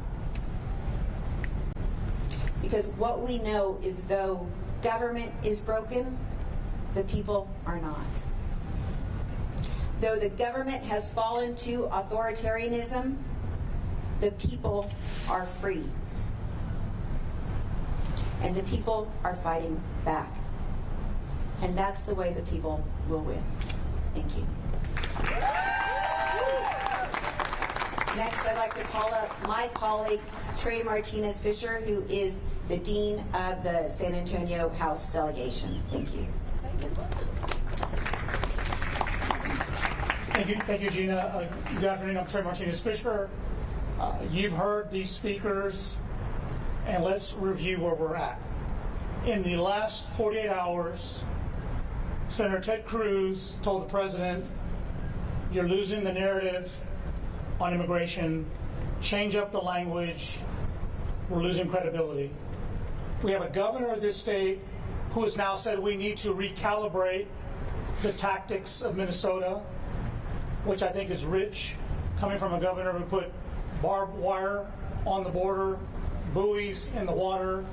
Because what we know is though government is broken, the people are not. Though the government has fallen to authoritarianism, the people are free. And the people are fighting back. And that's the way the people will win. Thank you. Next, I'd like to call up my colleague, Trey Martinez-Fisher, who is the Dean of the San Antonio House Delegation. Thank you. Thank you, Gina. Good afternoon. I'm Trey Martinez-Fisher. You've heard these speakers, and let's review where we're at. In the last 48 hours, Senator Ted Cruz told the president, you're losing the narrative on immigration, change up the language, we're losing credibility. We have a governor of this state who has now said we need to recalibrate the tactics of Minnesota, which I think is rich, coming from a governor who put barbed wire on the border, buoys in the water,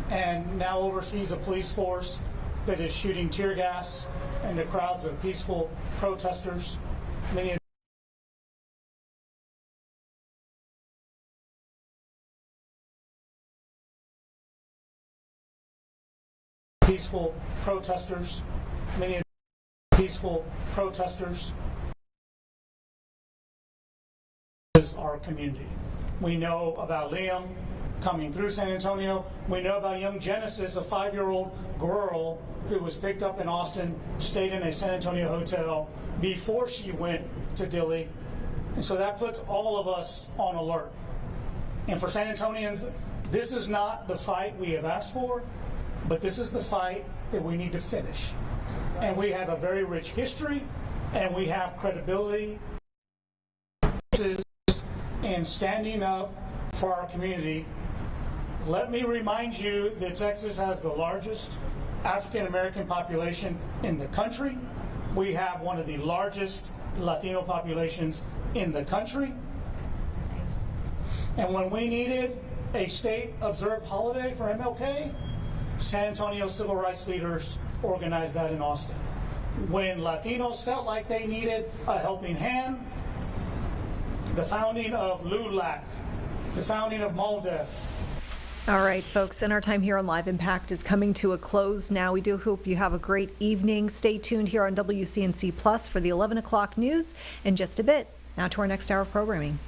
and now oversees a police force that is shooting tear gas into crowds of peaceful protesters. Many of peaceful protesters, many of peaceful protesters is our community. We know about Liam coming through San Antonio. We know about young Genesis, a 5-year-old girl who was picked up in Austin, stayed in a San Antonio hotel before she went to Dilley. And so that puts all of us on alert. And for San Antonians, this is not the fight we have asked for, but this is the fight that we need to finish. And we have a very rich history, and we have credibility in standing up for our community. Let me remind you that Texas has the largest African American population in the country. We have one of the largest Latino populations in the country. And when we needed a state-observed holiday for MLK, San Antonio civil rights leaders organized that in Austin. When Latinos felt like they needed a helping hand, the founding of LULAC, the founding of MALDEF. All right, folks, and our time here on Live Impact is coming to a close now. We do hope you have a great evening. Stay tuned here on WCNC Plus for the 11 o'clock news in just a bit. Now to our next hour of programming.